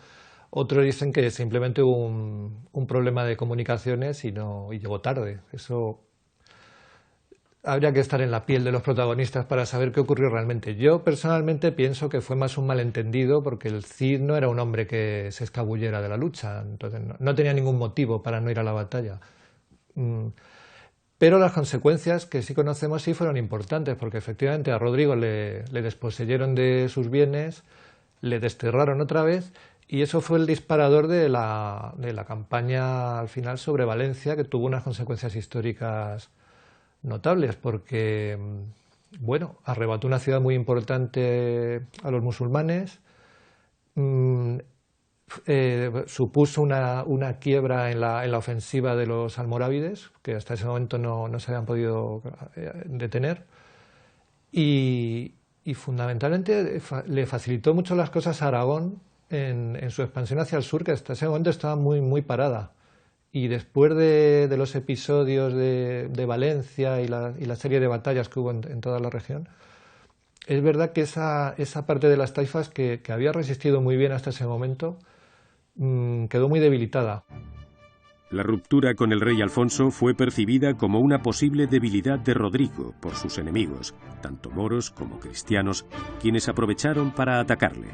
Otros dicen que simplemente hubo un problema de comunicaciones y llegó tarde. Eso habría que estar en la piel de los protagonistas para saber qué ocurrió realmente. Yo personalmente pienso que fue más un malentendido porque el Cid no era un hombre que se escabullera de la lucha, entonces no tenía ningún motivo para no ir a la batalla. Pero las consecuencias que sí conocemos sí fueron importantes, porque efectivamente a Rodrigo le desposeyeron de sus bienes, le desterraron otra vez, y eso fue el disparador de la campaña al final sobre Valencia, que tuvo unas consecuencias históricas notables, porque bueno, arrebató una ciudad muy importante a los musulmanes, supuso una quiebra en la ofensiva de los almorávides, que hasta ese momento no se habían podido detener, y fundamentalmente le facilitó mucho las cosas a Aragón en su expansión hacia el sur, que hasta ese momento estaba muy parada. Y después de los episodios de Valencia y la serie de batallas que hubo en toda la región, es verdad que esa parte de las taifas que había resistido muy bien hasta ese momento quedó muy debilitada. La ruptura con el rey Alfonso fue percibida como una posible debilidad de Rodrigo por sus enemigos, tanto moros como cristianos, quienes aprovecharon para atacarle.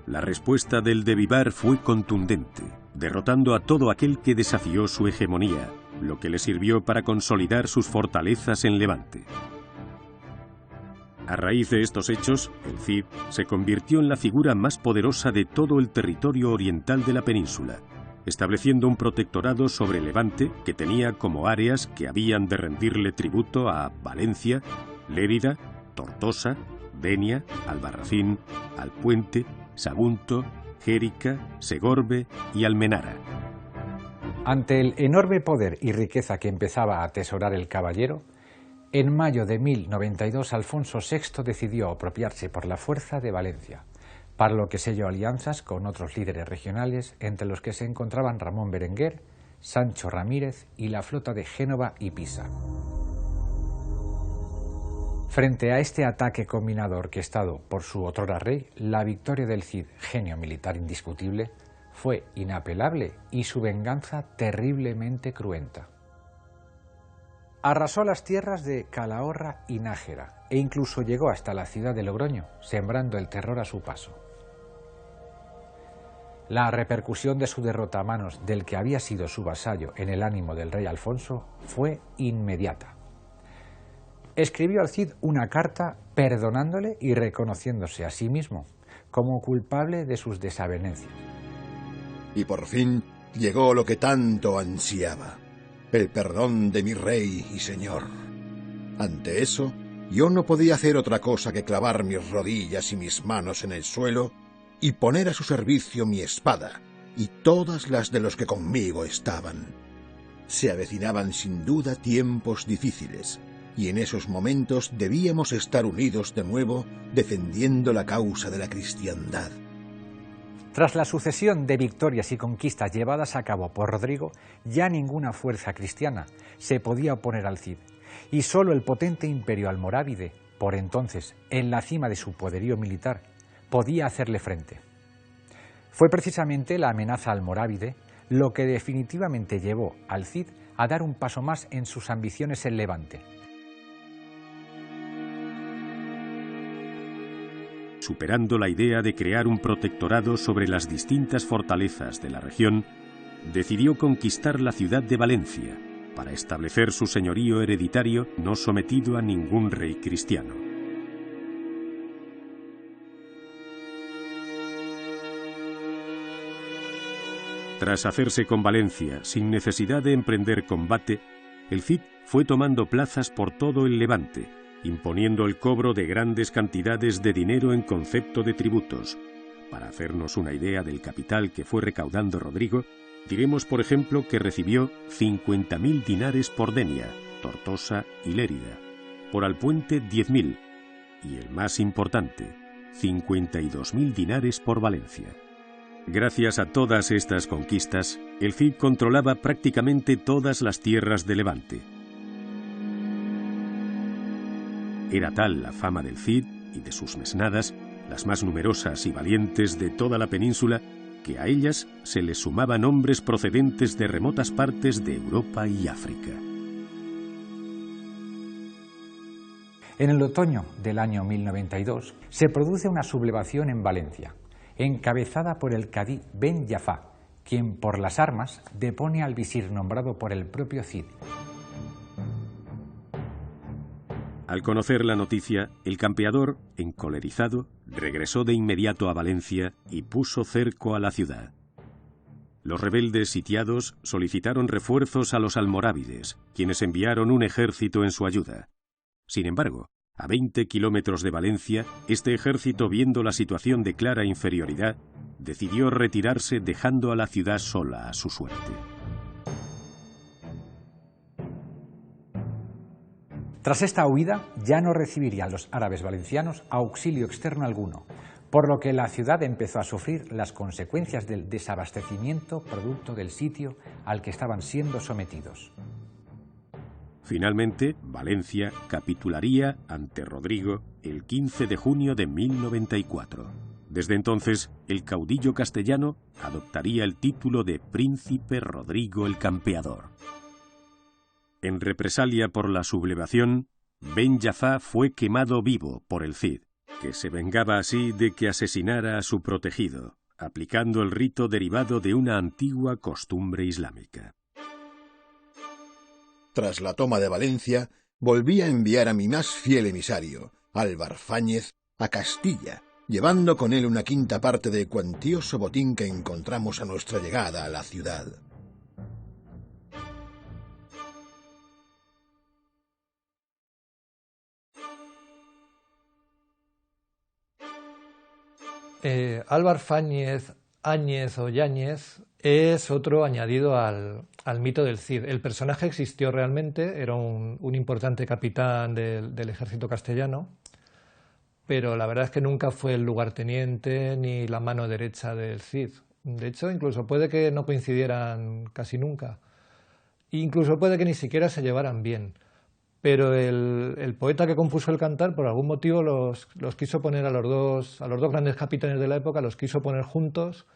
La respuesta del de Vivar fue contundente, derrotando a todo aquel que desafió su hegemonía, lo que le sirvió para consolidar sus fortalezas en Levante. A raíz de estos hechos, el Cid se convirtió en la figura más poderosa de todo el territorio oriental de la península, estableciendo un protectorado sobre Levante que tenía como áreas que habían de rendirle tributo a Valencia, Lérida, Tortosa, Denia, Albarracín, Alpuente, Sagunto, Xérica, Segorbe y Almenara. Ante el enorme poder y riqueza que empezaba a atesorar el caballero, en mayo de 1092 Alfonso VI decidió apropiarse por la fuerza de Valencia, para lo que selló alianzas con otros líderes regionales, entre los que se encontraban Ramón Berenguer, Sancho Ramírez y la flota de Génova y Pisa. Frente a este ataque combinado orquestado por su otrora rey, la victoria del Cid, genio militar indiscutible, fue inapelable y su venganza terriblemente cruenta. Arrasó las tierras de Calahorra y Nájera e incluso llegó hasta la ciudad de Logroño, sembrando el terror a su paso. La repercusión de su derrota a manos del que había sido su vasallo en el ánimo del rey Alfonso fue inmediata. Escribió al Cid una carta perdonándole y reconociéndose a sí mismo como culpable de sus desavenencias. Y por fin llegó lo que tanto ansiaba, el perdón de mi rey y señor. Ante eso, yo no podía hacer otra cosa que clavar mis rodillas y mis manos en el suelo y poner a su servicio mi espada y todas las de los que conmigo estaban. Se avecinaban sin duda tiempos difíciles, y en esos momentos debíamos estar unidos de nuevo defendiendo la causa de la cristiandad. Tras la sucesión de victorias y conquistas llevadas a cabo por Rodrigo, ya ninguna fuerza cristiana se podía oponer al Cid, y solo el potente imperio almorávide, por entonces en la cima de su poderío militar, podía hacerle frente. Fue precisamente la amenaza almorávide lo que definitivamente llevó al Cid a dar un paso más en sus ambiciones en Levante. Superando la idea de crear un protectorado sobre las distintas fortalezas de la región, decidió conquistar la ciudad de Valencia para establecer su señorío hereditario no sometido a ningún rey cristiano. Tras hacerse con Valencia sin necesidad de emprender combate, el Cid fue tomando plazas por todo el Levante, imponiendo el cobro de grandes cantidades de dinero en concepto de tributos. Para hacernos una idea del capital que fue recaudando Rodrigo, diremos por ejemplo que recibió 50.000 dinares por Denia, Tortosa y Lérida, por Alpuente 10.000 y el más importante, 52.000 dinares por Valencia. Gracias a todas estas conquistas, el Cid controlaba prácticamente todas las tierras de Levante. Era tal la fama del Cid y de sus mesnadas, las más numerosas y valientes de toda la península, que a ellas se les sumaban hombres procedentes de remotas partes de Europa y África. En el otoño del año 1092 se produce una sublevación en Valencia, encabezada por el cadí Ben Jafá, quien por las armas depone al visir nombrado por el propio Cid. Al conocer la noticia, el campeador, encolerizado, regresó de inmediato a Valencia y puso cerco a la ciudad. Los rebeldes sitiados solicitaron refuerzos a los almorávides, quienes enviaron un ejército en su ayuda. Sin embargo, a 20 kilómetros de Valencia, este ejército, viendo la situación de clara inferioridad, decidió retirarse dejando a la ciudad sola a su suerte. Tras esta huida, ya no recibirían los árabes valencianos auxilio externo alguno, por lo que la ciudad empezó a sufrir las consecuencias del desabastecimiento producto del sitio al que estaban siendo sometidos. Finalmente, Valencia capitularía ante Rodrigo el 15 de junio de 1094. Desde entonces, el caudillo castellano adoptaría el título de Príncipe Rodrigo el Campeador. En represalia por la sublevación, Ben Jafá fue quemado vivo por el Cid, que se vengaba así de que asesinara a su protegido, aplicando el rito derivado de una antigua costumbre islámica. Tras la toma de Valencia, volví a enviar a mi más fiel emisario, Álvar Fáñez, a Castilla, llevando con él una quinta parte de cuantioso botín que encontramos a nuestra llegada a la ciudad. Álvar Fáñez, Áñez o Yáñez es otro añadido al mito del Cid. El personaje existió realmente, era un importante capitán del ejército castellano, pero la verdad es que nunca fue el lugarteniente ni la mano derecha del Cid. De hecho, incluso puede que no coincidieran casi nunca. Incluso puede que ni siquiera se llevaran bien. Pero el poeta que compuso el cantar, por algún motivo, los quiso poner a los dos grandes capitanes de la época, los quiso poner juntos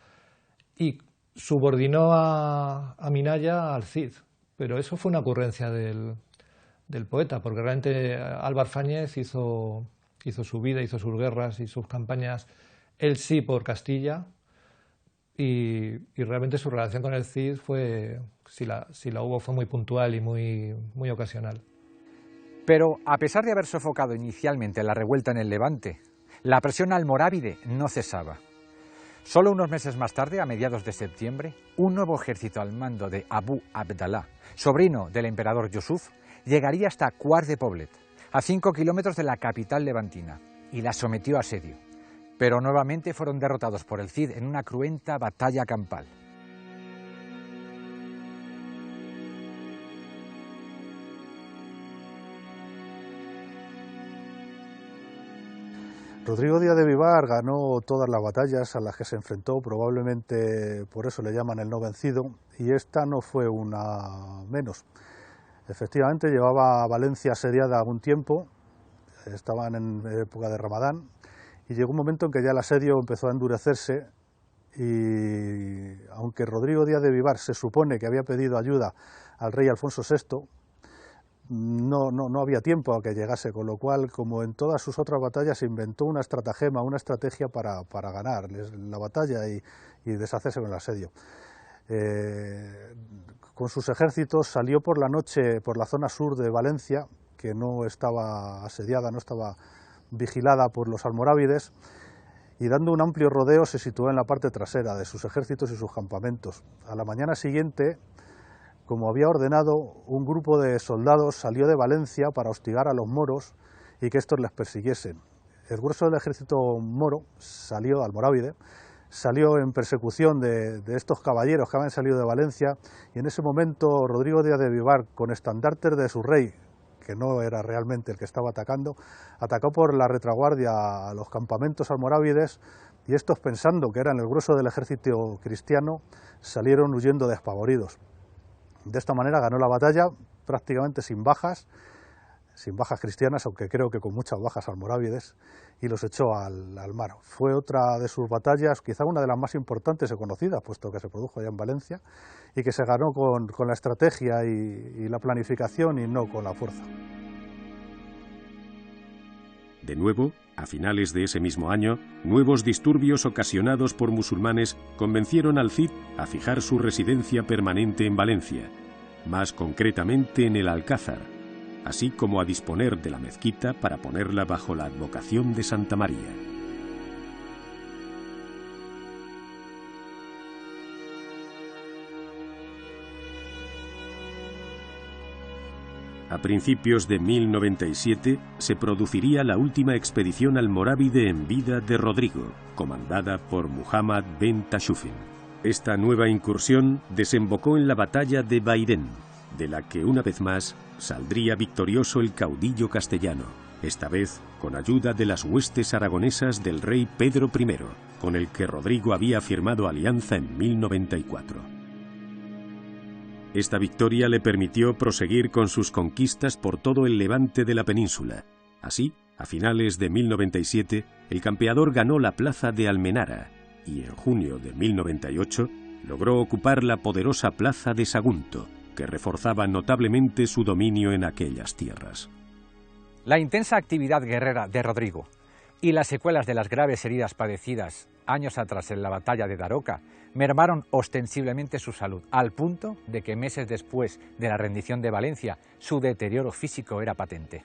y subordinó a Minaya al Cid. Pero eso fue una ocurrencia del poeta, porque realmente Álvar Fáñez hizo su vida, hizo sus guerras y sus campañas, él sí por Castilla, y realmente su relación con el Cid fue, si la hubo, fue muy puntual y muy ocasional. Pero, a pesar de haber sofocado inicialmente la revuelta en el Levante, la presión almorávide no cesaba. Solo unos meses más tarde, a mediados de septiembre, un nuevo ejército al mando de Abu Abdalá, sobrino del emperador Yusuf, llegaría hasta Quart de Poblet, a 5 kilómetros de la capital levantina, y la sometió a asedio. Pero nuevamente fueron derrotados por el Cid en una cruenta batalla campal. Rodrigo Díaz de Vivar ganó todas las batallas a las que se enfrentó, probablemente por eso le llaman el no vencido, y esta no fue una menos. Efectivamente, llevaba a Valencia asediada algún tiempo, estaban en época de Ramadán, y llegó un momento en que ya el asedio empezó a endurecerse y aunque Rodrigo Díaz de Vivar se supone que había pedido ayuda al rey Alfonso VI, no había tiempo a que llegase, con lo cual, como en todas sus otras batallas, inventó una estratagema, una estrategia para ganar la batalla y deshacerse con el asedio. Con sus ejércitos salió por la noche por la zona sur de Valencia, que no estaba asediada, no estaba vigilada por los almorávides, y dando un amplio rodeo se situó en la parte trasera de sus ejércitos y sus campamentos. A la mañana siguiente, como había ordenado, un grupo de soldados salió de Valencia para hostigar a los moros y que estos les persiguiesen. El grueso del ejército moro salió, almorávide, salió en persecución de estos caballeros que habían salido de Valencia, y en ese momento Rodrigo Díaz de Vivar, con estandartes de su rey, que no era realmente el que estaba atacando, atacó por la retaguardia a los campamentos almorávides, y estos, pensando que eran el grueso del ejército cristiano, salieron huyendo despavoridos. De esta manera ganó la batalla prácticamente sin bajas cristianas, aunque creo que con muchas bajas almorávides, y los echó al mar. Fue otra de sus batallas, quizá una de las más importantes y conocidas, puesto que se produjo allá en Valencia, y que se ganó con la estrategia y la planificación y no con la fuerza. De nuevo, a finales de ese mismo año, nuevos disturbios ocasionados por musulmanes convencieron al Cid a fijar su residencia permanente en Valencia, más concretamente en el Alcázar, así como a disponer de la mezquita para ponerla bajo la advocación de Santa María. A principios de 1097 se produciría la última expedición almorávide en vida de Rodrigo, comandada por Muhammad ben Tashufin. Esta nueva incursión desembocó en la batalla de Bairén, de la que una vez más saldría victorioso el caudillo castellano, esta vez con ayuda de las huestes aragonesas del rey Pedro I, con el que Rodrigo había firmado alianza en 1094. Esta victoria le permitió proseguir con sus conquistas por todo el levante de la península. Así, a finales de 1097, el campeador ganó la plaza de Almenara y en junio de 1098 logró ocupar la poderosa plaza de Sagunto, que reforzaba notablemente su dominio en aquellas tierras. La intensa actividad guerrera de Rodrigo y las secuelas de las graves heridas padecidas años atrás en la batalla de Daroca mermaron ostensiblemente su salud, al punto de que meses después de la rendición de Valencia su deterioro físico era patente.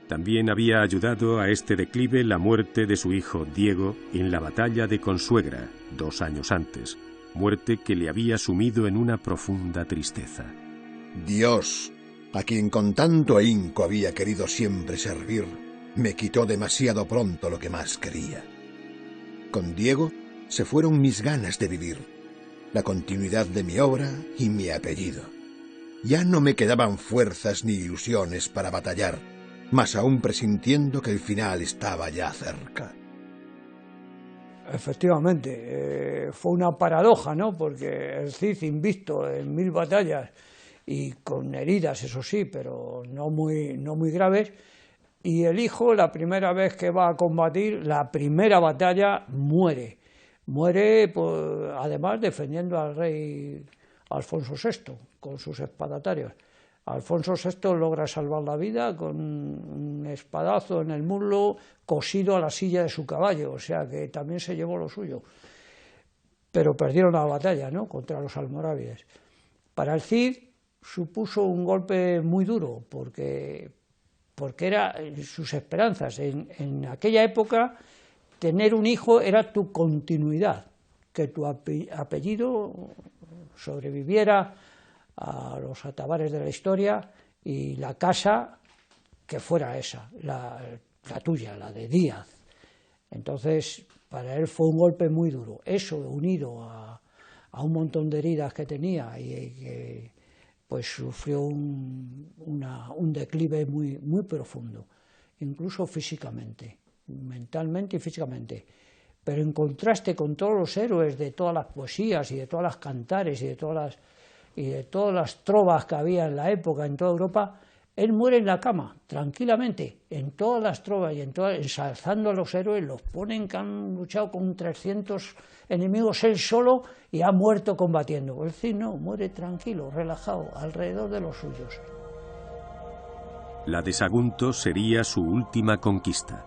También había ayudado a este declive la muerte de su hijo Diego en la batalla de Consuegra, 2 años antes, muerte que le había sumido en una profunda tristeza. Dios, a quien con tanto ahínco había querido siempre servir, me quitó demasiado pronto lo que más quería. Con Diego se fueron mis ganas de vivir, la continuidad de mi obra y mi apellido. Ya no me quedaban fuerzas ni ilusiones para batallar, más aún presintiendo que el final estaba ya cerca. Efectivamente, fue una paradoja, ¿no? Porque el Cid, invicto en 1000 batallas y con heridas, eso sí, pero no muy graves, y el hijo, la primera vez que va a combatir, la primera batalla, muere, pues, además defendiendo al rey Alfonso VI con sus espadatarios. Alfonso VI logra salvar la vida con un espadazo en el muslo cosido a la silla de su caballo, o sea que también se llevó lo suyo. Pero perdieron la batalla, ¿no?, contra los almorávides. Para el Cid supuso un golpe muy duro, porque era sus esperanzas. En aquella época, tener un hijo era tu continuidad, que tu apellido sobreviviera a los atabares de la historia y la casa que fuera esa, la tuya, la de Díaz. Entonces, para él fue un golpe muy duro. Eso, unido a un montón de heridas que tenía y que pues sufrió un declive muy profundo, incluso físicamente, mentalmente y físicamente. Pero en contraste con todos los héroes de todas las poesías y de todas las cantares y de todas las trovas que había en la época en toda Europa, Él muere en la cama, tranquilamente, en todas las trovas y ensalzando a los héroes, los ponen que han luchado con 300 enemigos él solo y ha muerto combatiendo. El Cid no, muere tranquilo, relajado, alrededor de los suyos. La de Sagunto sería su última conquista.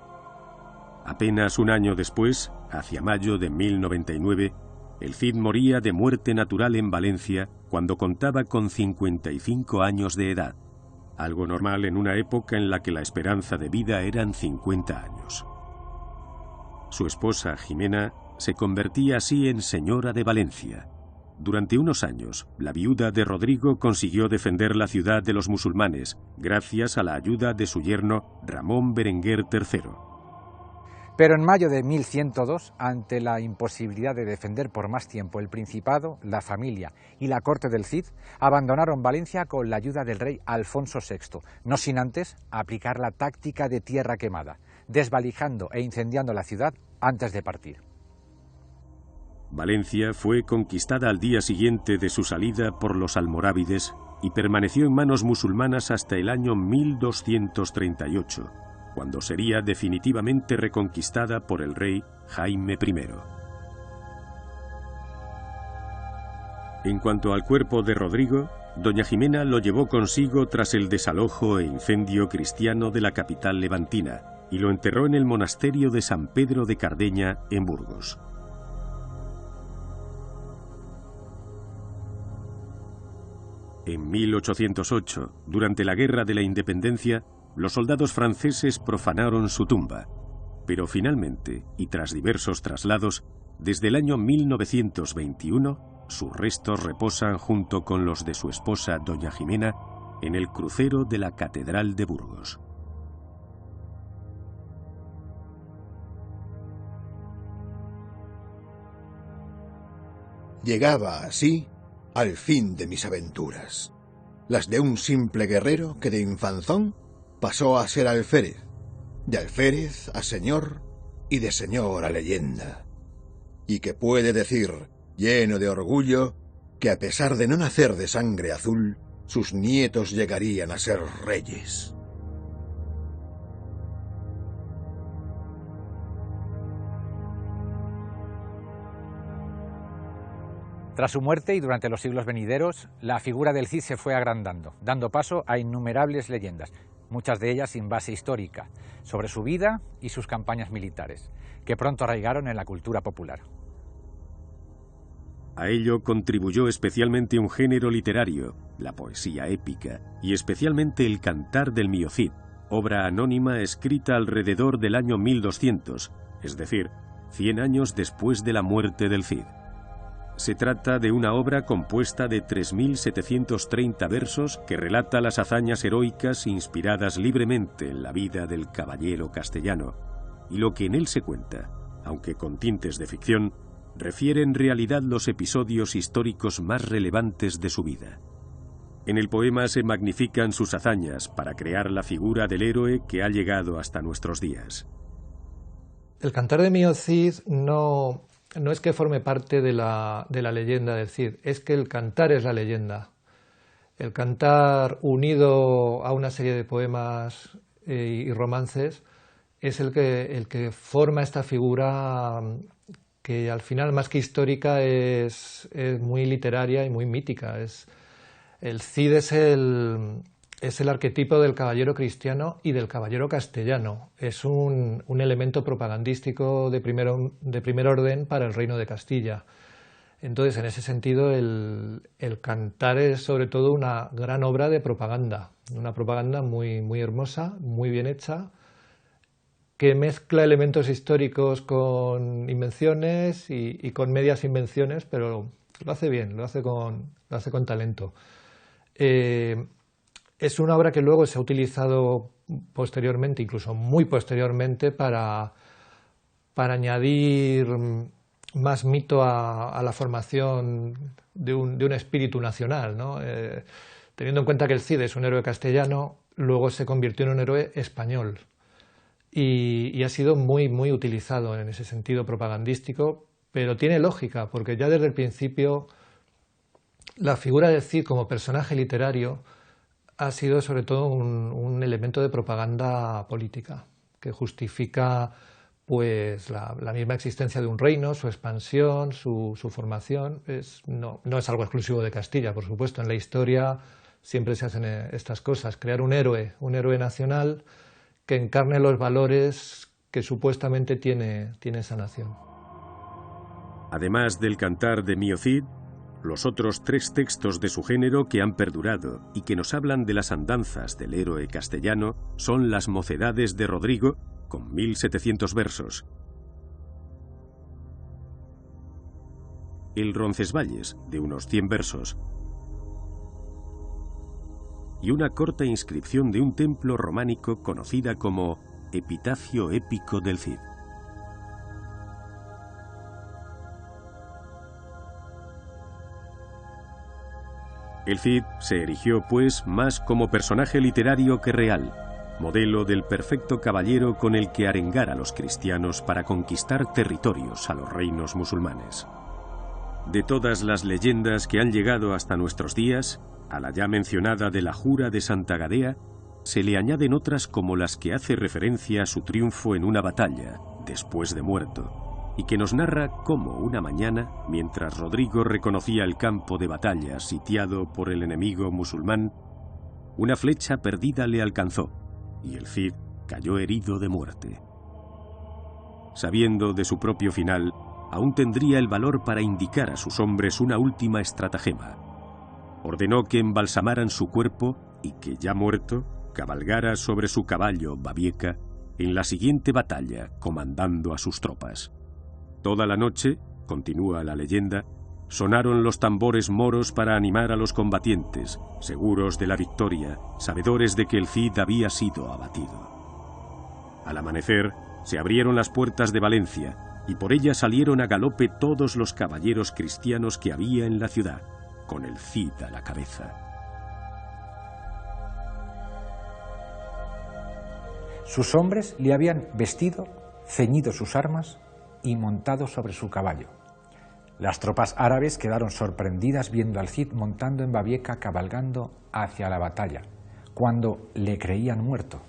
Apenas un año después, hacia mayo de 1099, el Cid moría de muerte natural en Valencia cuando contaba con 55 años de edad, algo normal en una época en la que la esperanza de vida eran 50 años. Su esposa, Jimena, se convertía así en señora de Valencia. Durante unos años, la viuda de Rodrigo consiguió defender la ciudad de los musulmanes, gracias a la ayuda de su yerno Ramón Berenguer III. Pero en mayo de 1102, ante la imposibilidad de defender por más tiempo el Principado, la familia y la corte del Cid, abandonaron Valencia con la ayuda del rey Alfonso VI, no sin antes aplicar la táctica de tierra quemada, desvalijando e incendiando la ciudad antes de partir. Valencia fue conquistada al día siguiente de su salida por los almorávides y permaneció en manos musulmanas hasta el año 1238, cuando sería definitivamente reconquistada por el rey Jaime I. En cuanto al cuerpo de Rodrigo, doña Jimena lo llevó consigo tras el desalojo e incendio cristiano de la capital levantina y lo enterró en el monasterio de San Pedro de Cardeña, en Burgos. En 1808, durante la Guerra de la Independencia, los soldados franceses profanaron su tumba, pero finalmente, y tras diversos traslados, desde el año 1921, sus restos reposan junto con los de su esposa doña Jimena en el crucero de la Catedral de Burgos. Llegaba así al fin de mis aventuras, las de un simple guerrero que de infanzón pasó a ser alférez, de alférez a señor y de señor a leyenda, y que puede decir, lleno de orgullo, que a pesar de no nacer de sangre azul, sus nietos llegarían a ser reyes. Tras su muerte y durante los siglos venideros, la figura del Cid se fue agrandando, dando paso a innumerables leyendas, muchas de ellas sin base histórica, sobre su vida y sus campañas militares, que pronto arraigaron en la cultura popular. A ello contribuyó especialmente un género literario, la poesía épica, y especialmente el Cantar del Mío Cid, obra anónima escrita alrededor del año 1200, es decir, 100 años después de la muerte del Cid. Se trata de una obra compuesta de 3.730 versos que relata las hazañas heroicas inspiradas libremente en la vida del caballero castellano, y lo que en él se cuenta, aunque con tintes de ficción, refiere en realidad los episodios históricos más relevantes de su vida. En el poema se magnifican sus hazañas para crear la figura del héroe que ha llegado hasta nuestros días. El Cantar de Mío Cid no es que forme parte de la leyenda del Cid, es que el cantar es la leyenda. El cantar unido a una serie de poemas y romances es el que forma esta figura que al final, más que histórica, es muy literaria y muy mítica. El Cid es el arquetipo del caballero cristiano y del caballero castellano. Es un elemento propagandístico de primer orden para el reino de Castilla. Entonces, en ese sentido, el cantar es sobre todo una gran obra de propaganda, una propaganda muy, muy hermosa, muy bien hecha, que mezcla elementos históricos con invenciones y con medias invenciones, pero lo hace bien, lo hace con talento. Es una obra que luego se ha utilizado posteriormente, incluso muy posteriormente, para añadir más mito a la formación de un espíritu nacional, ¿no? Teniendo en cuenta que el Cid es un héroe castellano, luego se convirtió en un héroe español y ha sido muy, muy utilizado en ese sentido propagandístico, pero tiene lógica, porque ya desde el principio la figura del Cid como personaje literario ha sido sobre todo un elemento de propaganda política que justifica pues la misma existencia de un reino, su expansión, su formación. No es algo exclusivo de Castilla, por supuesto. En la historia siempre se hacen estas cosas, crear un héroe nacional que encarne los valores que supuestamente tiene esa nación. Además del Cantar de Mio Cid, los otros 3 textos de su género que han perdurado y que nos hablan de las andanzas del héroe castellano son las Mocedades de Rodrigo, con 1700 versos, el Roncesvalles, de unos 100 versos, y una corta inscripción de un templo románico conocida como Epitafio épico del Cid. El Cid se erigió, pues, más como personaje literario que real, modelo del perfecto caballero con el que arengar a los cristianos para conquistar territorios a los reinos musulmanes. De todas las leyendas que han llegado hasta nuestros días, a la ya mencionada de la Jura de Santa Gadea, se le añaden otras como las que hace referencia a su triunfo en una batalla, después de muerto, y que nos narra cómo una mañana, mientras Rodrigo reconocía el campo de batalla sitiado por el enemigo musulmán, una flecha perdida le alcanzó, y el Cid cayó herido de muerte. Sabiendo de su propio final, aún tendría el valor para indicar a sus hombres una última estratagema. Ordenó que embalsamaran su cuerpo y que, ya muerto, cabalgara sobre su caballo Babieca en la siguiente batalla, comandando a sus tropas. Toda la noche, continúa la leyenda, sonaron los tambores moros para animar a los combatientes, seguros de la victoria, sabedores de que el Cid había sido abatido. Al amanecer, se abrieron las puertas de Valencia, y por ellas salieron a galope todos los caballeros cristianos que había en la ciudad, con el Cid a la cabeza. Sus hombres le habían vestido, ceñido sus armas y montado sobre su caballo. Las tropas árabes quedaron sorprendidas viendo al Cid montando en Babieca cabalgando hacia la batalla, cuando le creían muerto.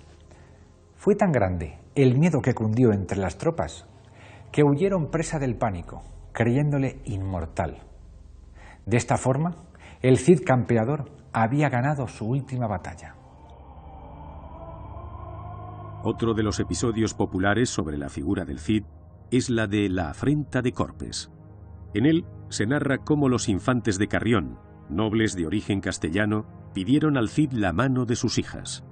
Fue tan grande el miedo que cundió entre las tropas que huyeron presa del pánico, creyéndole inmortal. De esta forma, el Cid campeador había ganado su última batalla. Otro de los episodios populares sobre la figura del Cid es la de la afrenta de Corpes. En él se narra cómo los infantes de Carrión, nobles de origen castellano, pidieron al Cid la mano de sus hijas.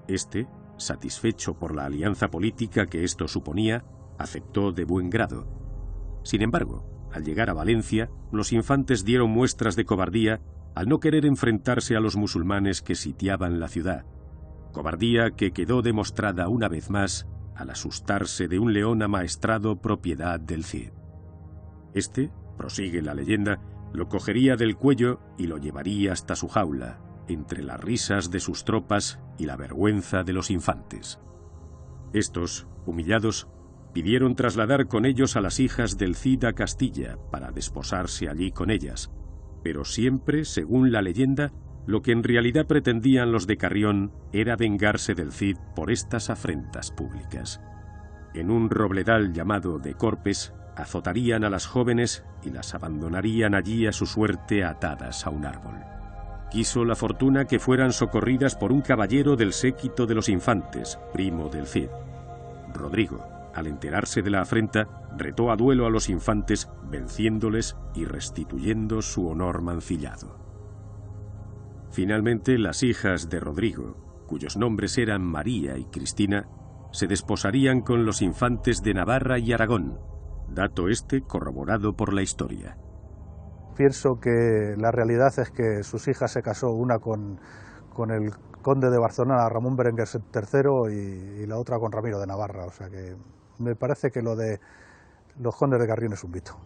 Este, satisfecho por la alianza política que esto suponía, aceptó de buen grado. Sin embargo, al llegar a Valencia, los infantes dieron muestras de cobardía al no querer enfrentarse a los musulmanes que sitiaban la ciudad. Cobardía que quedó demostrada una vez más al asustarse de un león amaestrado propiedad del Cid. Este, prosigue la leyenda, lo cogería del cuello y lo llevaría hasta su jaula, entre las risas de sus tropas y la vergüenza de los infantes. Estos, humillados, pidieron trasladar con ellos a las hijas del Cid a Castilla para desposarse allí con ellas, pero siempre, según la leyenda, lo que en realidad pretendían los de Carrión era vengarse del Cid por estas afrentas públicas. En un robledal llamado de Corpes, azotarían a las jóvenes y las abandonarían allí a su suerte atadas a un árbol. Quiso la fortuna que fueran socorridas por un caballero del séquito de los infantes, primo del Cid. Rodrigo, al enterarse de la afrenta, retó a duelo a los infantes, venciéndoles y restituyendo su honor mancillado. Finalmente, las hijas de Rodrigo, cuyos nombres eran María y Cristina, se desposarían con los infantes de Navarra y Aragón, dato este corroborado por la historia. Pienso que la realidad es que sus hijas se casó, una con el conde de Barcelona, Ramón Berenguer III, y la otra con Ramiro de Navarra, o sea que me parece que lo de los condes de Carrión es un mito.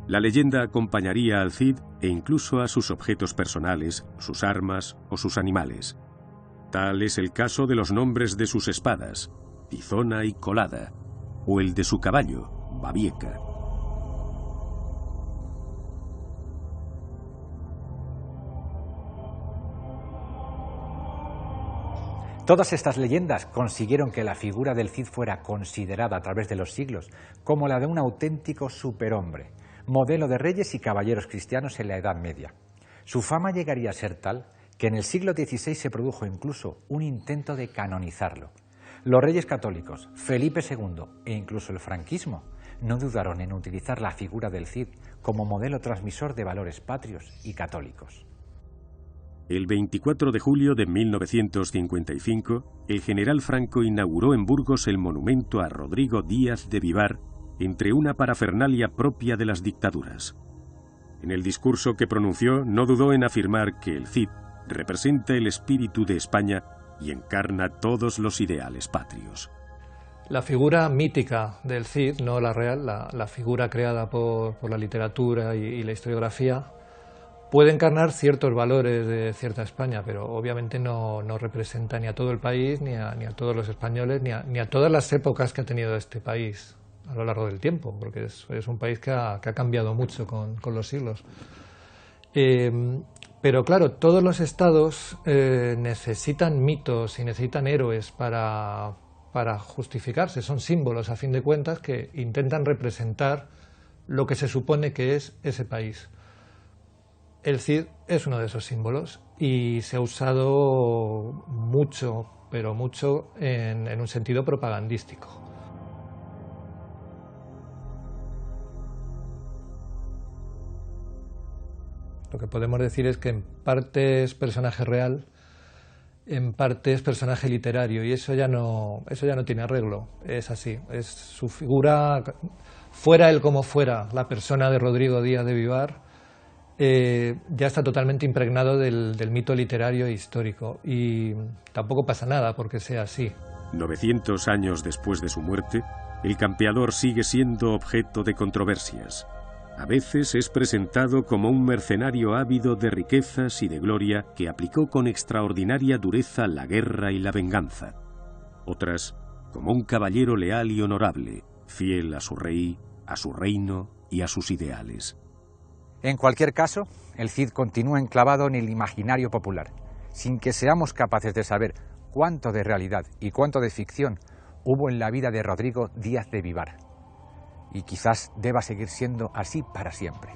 La leyenda acompañaría al Cid e incluso a sus objetos personales, sus armas o sus animales. Tal es el caso de los nombres de sus espadas, Tizona y Colada, o el de su caballo, Babieca. Todas estas leyendas consiguieron que la figura del Cid fuera considerada a través de los siglos como la de un auténtico superhombre, modelo de reyes y caballeros cristianos en la Edad Media. Su fama llegaría a ser tal que en el siglo XVI se produjo incluso un intento de canonizarlo. Los reyes católicos, Felipe II e incluso el franquismo, no dudaron en utilizar la figura del Cid como modelo transmisor de valores patrios y católicos. El 24 de julio de 1955, el general Franco inauguró en Burgos el monumento a Rodrigo Díaz de Vivar, entre una parafernalia propia de las dictaduras. En el discurso que pronunció no dudó en afirmar que el Cid representa el espíritu de España y encarna todos los ideales patrios. La figura mítica del Cid, no la real, la figura creada por la literatura y la historiografía, puede encarnar ciertos valores de cierta España, pero obviamente no representa ni a todo el país, ni a todos los españoles, ni a todas las épocas que ha tenido este país a lo largo del tiempo, porque es un país que ha cambiado mucho con los siglos. Pero claro, todos los estados necesitan mitos y necesitan héroes para justificarse, son símbolos a fin de cuentas que intentan representar lo que se supone que es ese país. El Cid es uno de esos símbolos y se ha usado mucho, pero mucho en un sentido propagandístico. Lo que podemos decir es que en parte es personaje real, en parte es personaje literario, y eso ya no tiene arreglo, es así, es su figura, fuera él como fuera, la persona de Rodrigo Díaz de Vivar, ya está totalmente impregnado del mito literario e histórico, y tampoco pasa nada porque sea así. 900 años después de su muerte, el campeador sigue siendo objeto de controversias. A veces es presentado como un mercenario ávido de riquezas y de gloria que aplicó con extraordinaria dureza la guerra y la venganza. Otras, como un caballero leal y honorable, fiel a su rey, a su reino y a sus ideales. En cualquier caso, el Cid continúa enclavado en el imaginario popular, sin que seamos capaces de saber cuánto de realidad y cuánto de ficción hubo en la vida de Rodrigo Díaz de Vivar. Y quizás deba seguir siendo así para siempre.